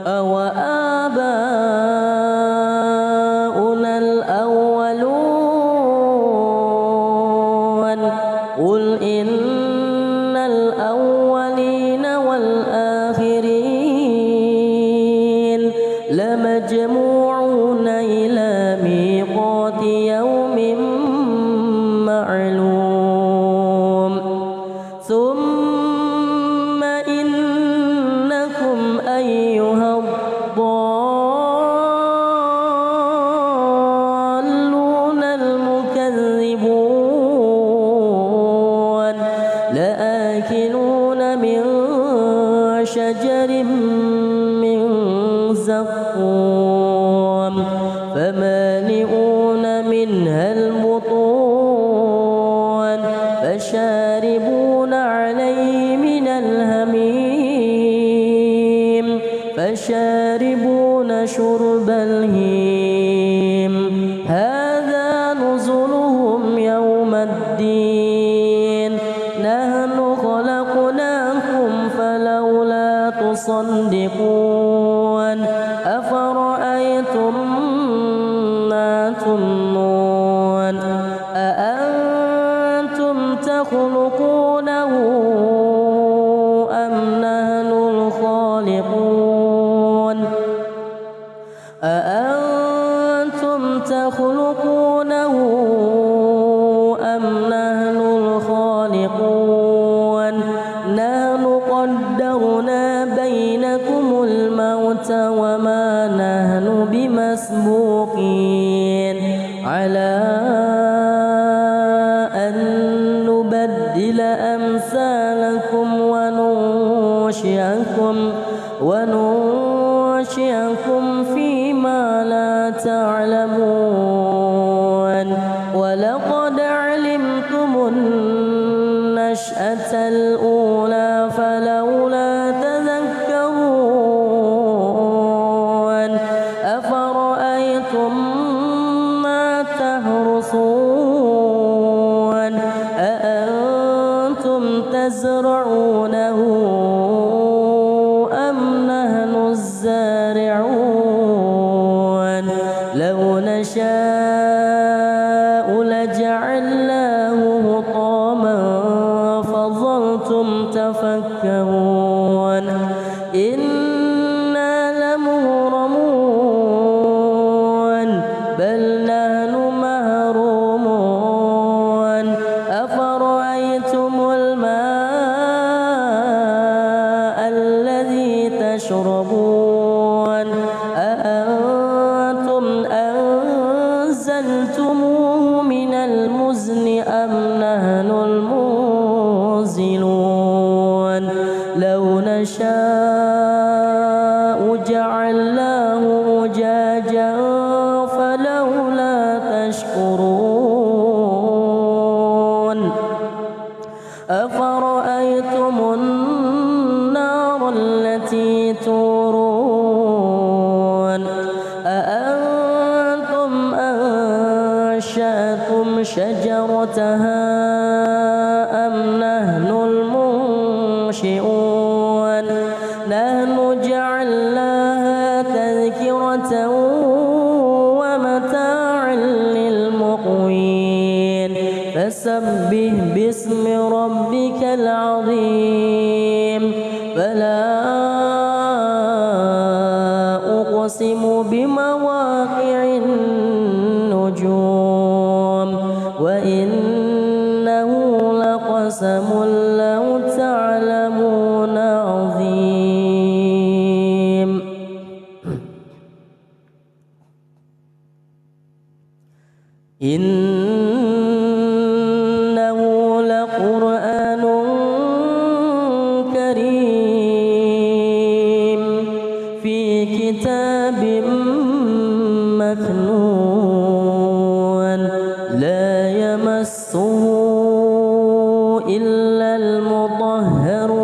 أو آباؤنا الأولون قل إن الأولين والآخرين لمجموعون إلى ميقات يوم معلوم ثم إنكم أيها الضالون المكذبون لآكلون من شجر من زقوم فمالئون منها البطون فشاربون عليه من الحميم فشاربون شرب الهيم هذا نزلهم يوم الدين نحن خلقناكم فلولا تصدقون أفرأيتم ما تمنون أأنتم تخلقونه أم نحن الخالقون أأنتم تخلقونه أم نحن الخالقون نحن قدرنا بينكم الموت وما نحن بمسبوقين على أن نبدل أمثالكم وننشئكم فيما لا تعلمون ولقد علمتم النشأة الأولى فلولا تذكرون أفرأيتم ما تحرثون أأنتم تزرعونه أم نحن الزارعون لو نشاء لجعلناه حطاما فظلتم تفكرون إنا لمغرمون بل نحن محرومون أفرأيتم الماء الذي تشربون أأنتم أنزلتموه من المزن أم نحن المنزلون لو نشاء جعلناه أجاجا فلولا تشكرون أفرأيتم النار التي تورون أأنتم أنشأتم شجرتها أم نحن المنشئون نحن جعلناها تذكرة ومتاعا للمقوين فسبح باسم ربك العظيم فلا أقسم بمواقع النجوم وإنه لقسم لو تعلمون عظيم إنه لقرآن كريم في كتاب مكنون لا يمسه إلا المطهرون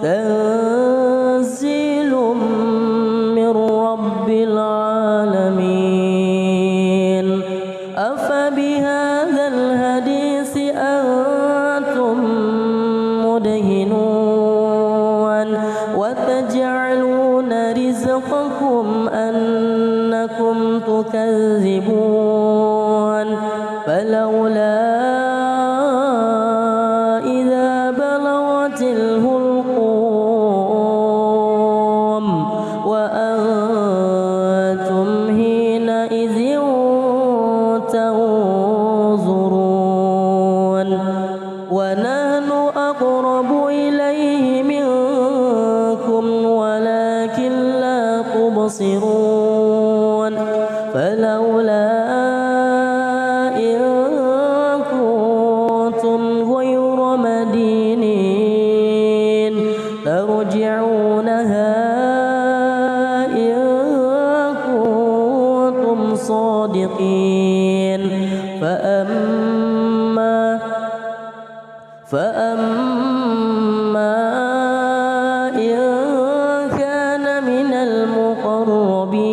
تنزيل من رب العالمين أفبهذا الحديث أنتم مدهنون وتجعلون رزقكم أنكم تكذبون فلولا إذا بلغت الحلقوم وأنتم حينئذ تنظرون ونحن أقرب إليه منكم ولكن لا تبصرون فلولا إن كنتم غير مدينين ترجعونها إن كنتم صادقين فأما إن كان من المقربين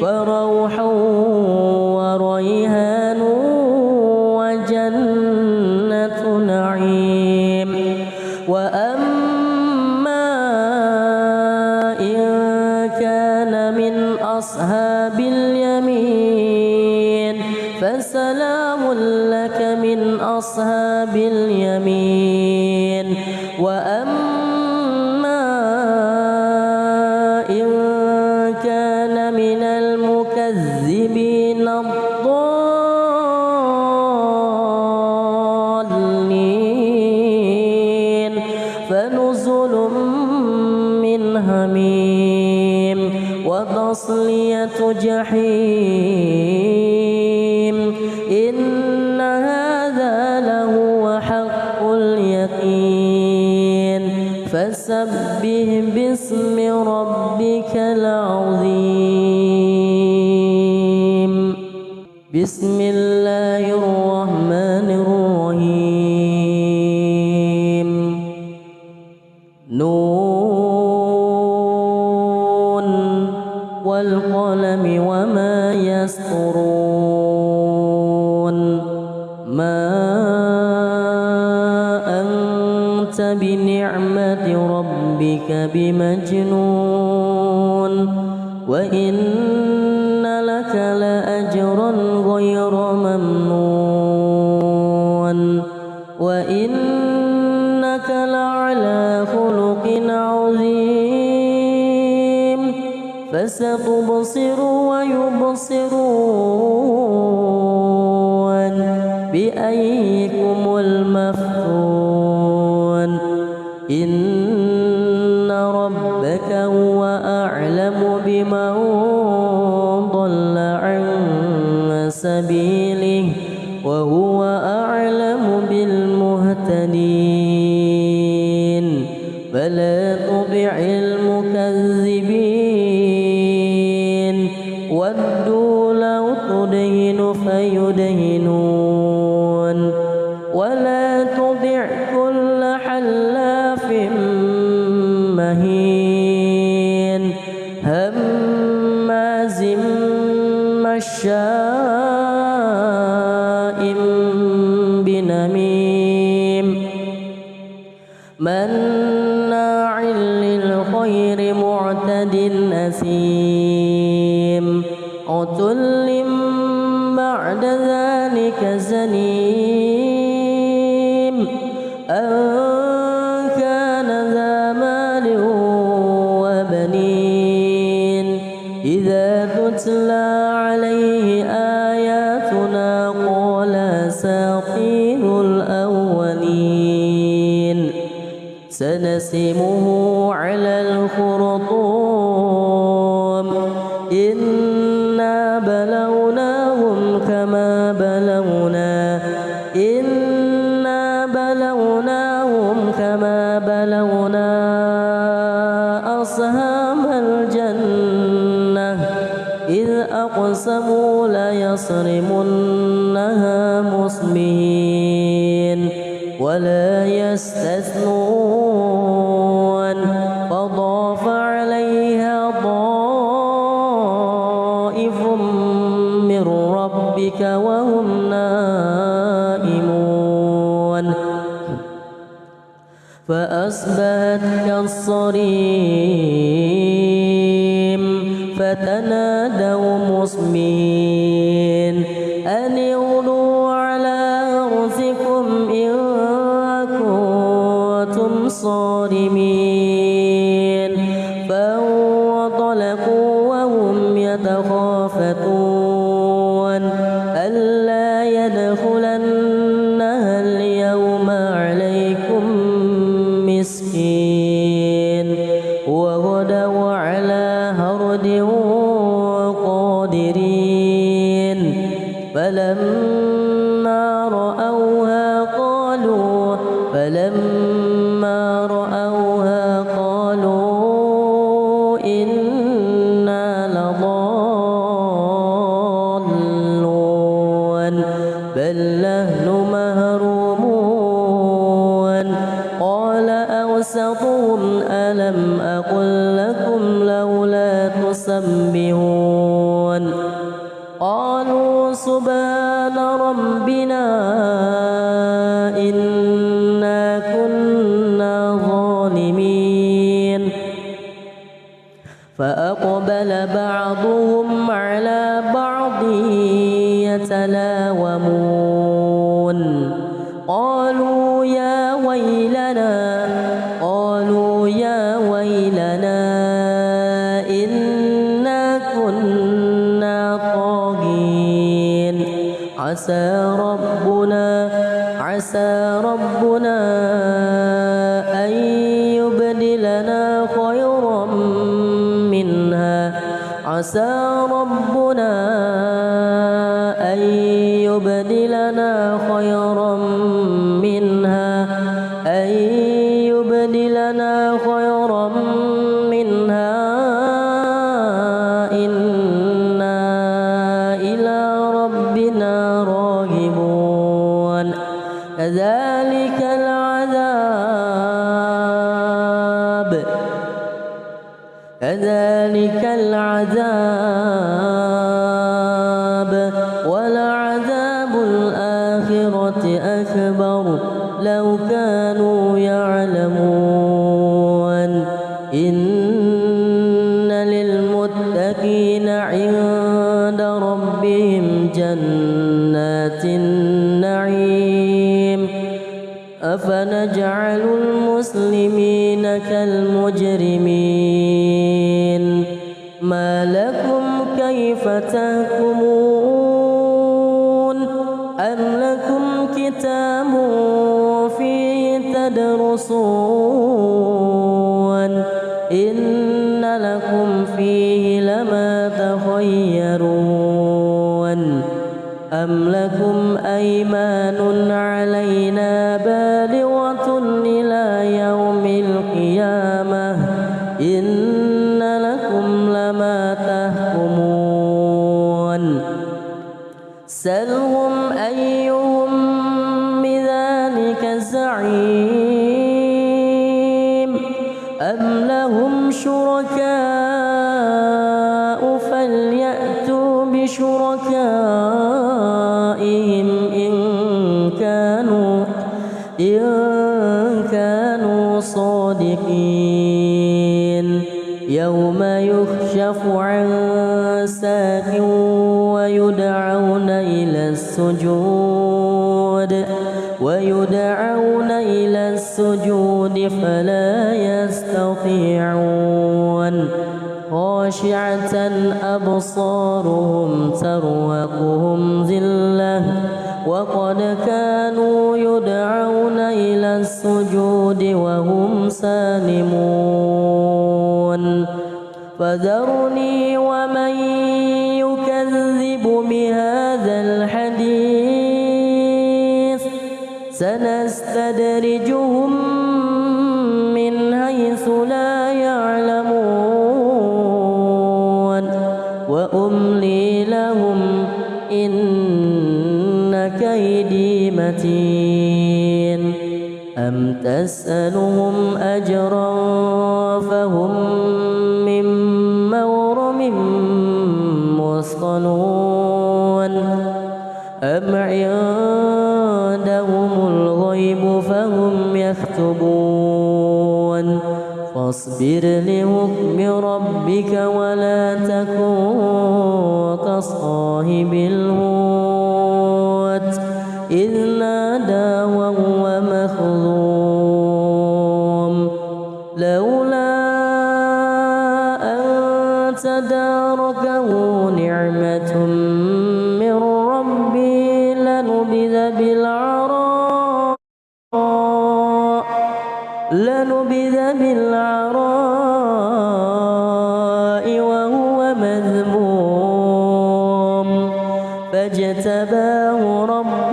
فروح وريحان وجنة نعيم وأما إن كان من أصحاب اليمين فسلام لك من أصحاب اليمين وأما إن كان من المكذبين الضالين فنزل من حميم وتصلية جحيم إن هذا لهو حق اليقين فسبح باسم ربك العظيم بسم الله الرحمن الرحيم نون والقلم وما يسطرون ما أنت بنعمة ربك بمجنون وإن لك لأجرا غير ممنون وإنك لعلى خلق عظيم فستبصر ويبصرون بأيكم المفتون إن ربك هو أعلم بمن ضل عن سبيله وهو أعلم بالمهتدين فلا تطع المكذبين ودوا لو تدهن فيدهنون ولا تطع كل حلاف مهين هماز مشاء بنميم مناع للخير معتد أثيم عتل بعد ذلك زنيم أن كان ذا مال وبنين إذا تتلى عليه آياتنا قال أساطير الأولين سنسمه على الخرطوم إنا بلوناهم كما بلونا أصحاب الجنة إذ أقسموا ليصرمنها مصبحين ولا يستثنون فطاف عليها طائف من ربك وهم نائمون فأصبحت كالصريم فتنادوا مصبحين أن اغدوا على حرثكم إن كنتم صارمين فانطلقوا وهم يتخافتون ألا يدخلنها اليوم عليكم مسكين وغدوا على هرد قادرين فلما رأوها قالوا إنا لضالون بل نحن محرومون قال أوسطهم ألم أقل لكم لولا تسبحون قالوا سبحان ربنا إنا كنا ظالمين فأقبل بعضهم على بعض يتلاومون قالوا يا ويلنا إنا كنا طاغين عسى ربنا أن يبدلنا خيرا منها إنا إلى ربنا راغبون كذلك العذاب ولعذاب الآخرة أكبر لو كانوا يعلمون إن للمتقين عند ربهم جنات النعيم أفنجعل المسلمين كالمجرمين ما لكم كيف تحكمون أم لكم كتاب فيه تدرسون إن لكم فيه لما تخيرون أم لكم أيمان علينا بالغة إلى يوم القيامة إن لكم لما تحكمون سلهم أيهم بذلك زعيم أم لهم شركاء فليأتوا بشركائهم إن كانوا صادقين يوم يكشف عن ساق ويدعون إلى السجود فلا يستطيعون خاشعة أبصارهم ترهقهم ذلة وقد كانوا يدعون إلى السجود وهم سالمون فذرني ومن يكذب بهذا الحديث سنستدرجهم من حيث لا يعلمون وأملي لهم إن كيدي متين أم تسألهم أجرا فهم من مغرم مثقلون أم عندهم الغيب فهم يكتبون فاصبر لحكم ربك ولا تكن كصاحب الحوت إذ نادى وهو مكظوم لولا أن تداركه نعمة من ربه لنبذ بالعراء وهو مذموم فاجتباه ربه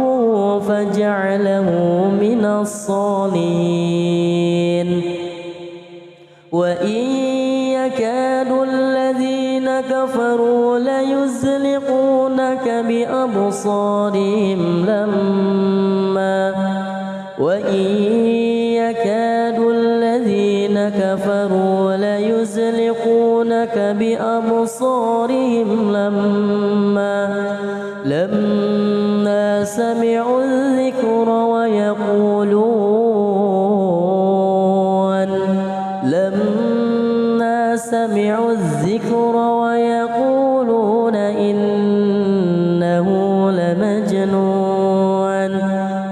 فجعله من الصالحين وإن يكاد الذين كفروا ليزلقونك بأبصارهم لما سمعوا الذكر ويقولون إنه لمجنون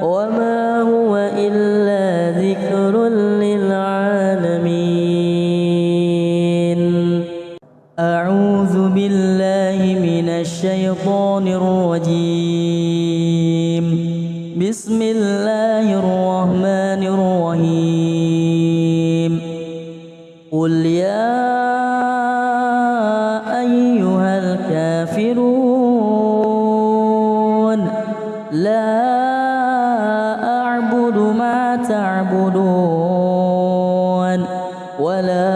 وما هو إلا ذكر للعالمين. أعوذ بالله من الشيطان الرجيم. بسم الله الرحمن الرحيم. قل يا أيها الكافرون لا أعبد ما تعبدون ولا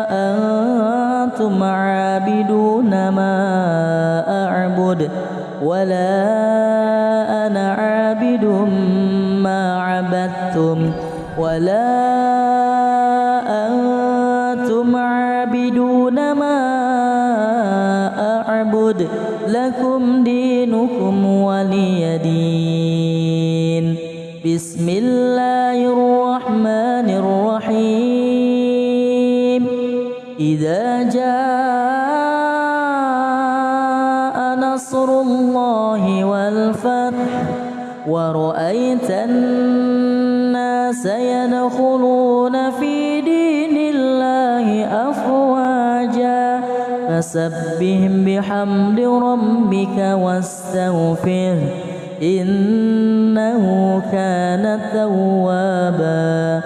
أنتم عابدون ما أعبد ولا أنا عابد ما عبدتم ولا أنتم عابدون ما أعبد لكم دينكم ولي دين. بسم الله الرحمن الرحيم. إذا جاء نصر الله والفتح ورأيت الناس يدخلون في دين الله أفواجا فسبح بحمد ربك واستغفره إنه كان توابا.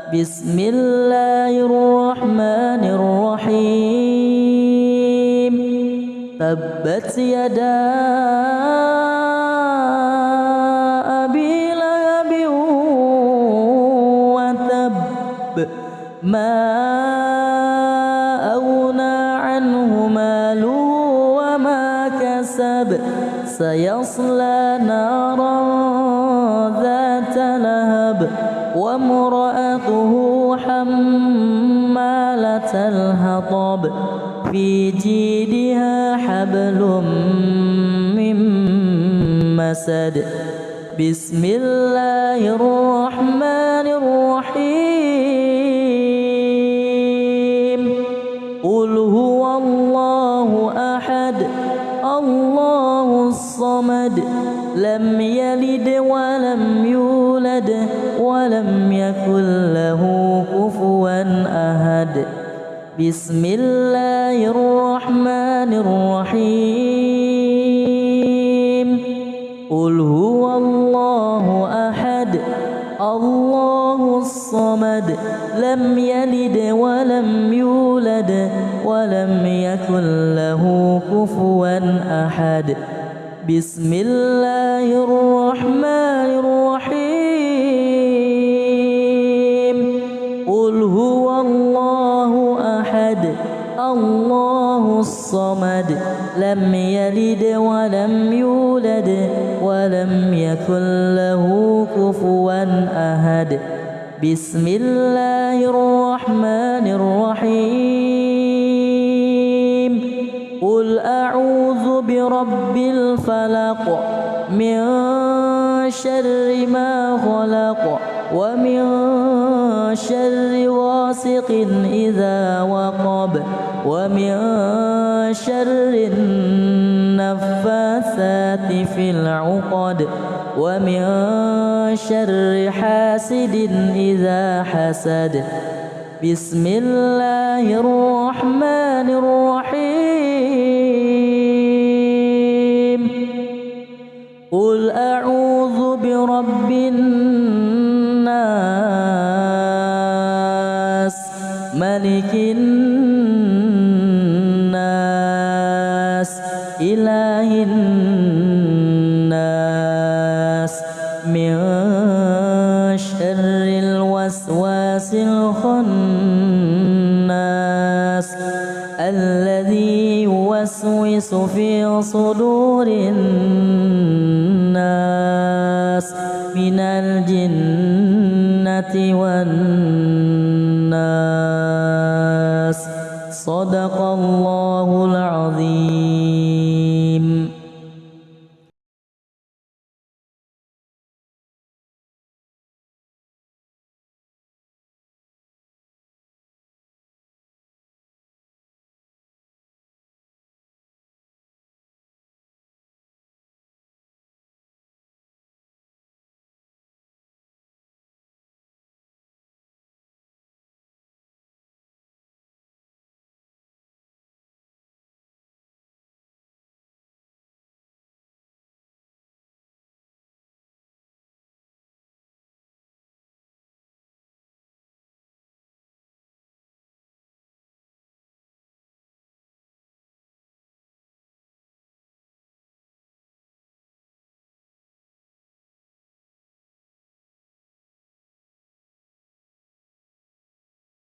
بسم الله الرحمن الرحيم. تبت يدا أبي لهب وتب ما أغنى عنه ماله وما كسب سيصلى نارا ذات لهب وامرأته حمالة حطب في جيدها حبل من مسد بسم الله الرحمن الرحيم قل هو الله أحد الله الصمد لم يلد ولم يولد ولم يكن له كفوا أحد بسم الله الرحمن الرحيم قل هو الله أحد الله الصمد لم يلد ولم يولد ولم يكن له كفوا أحد بسم الله الرحمن الرحيم قل هو الله أحد الله الصمد لم يلد ولم يولد ولم يكن له كفوا أحد بسم الله الرحمن الرحيم قل أعوذ برب الفلق من شر ما خلق ومن شر غاسق إذا وقب ومن شر النفاثات في العقد ومن شر حاسد إذا حسد بسم الله الرحمن الرحيم قل أعوذ برب الناس ملك الناس إله الناس من شر الوسواس الخناس الذي يوسوس في صدور الناس من الجنة والناس صدق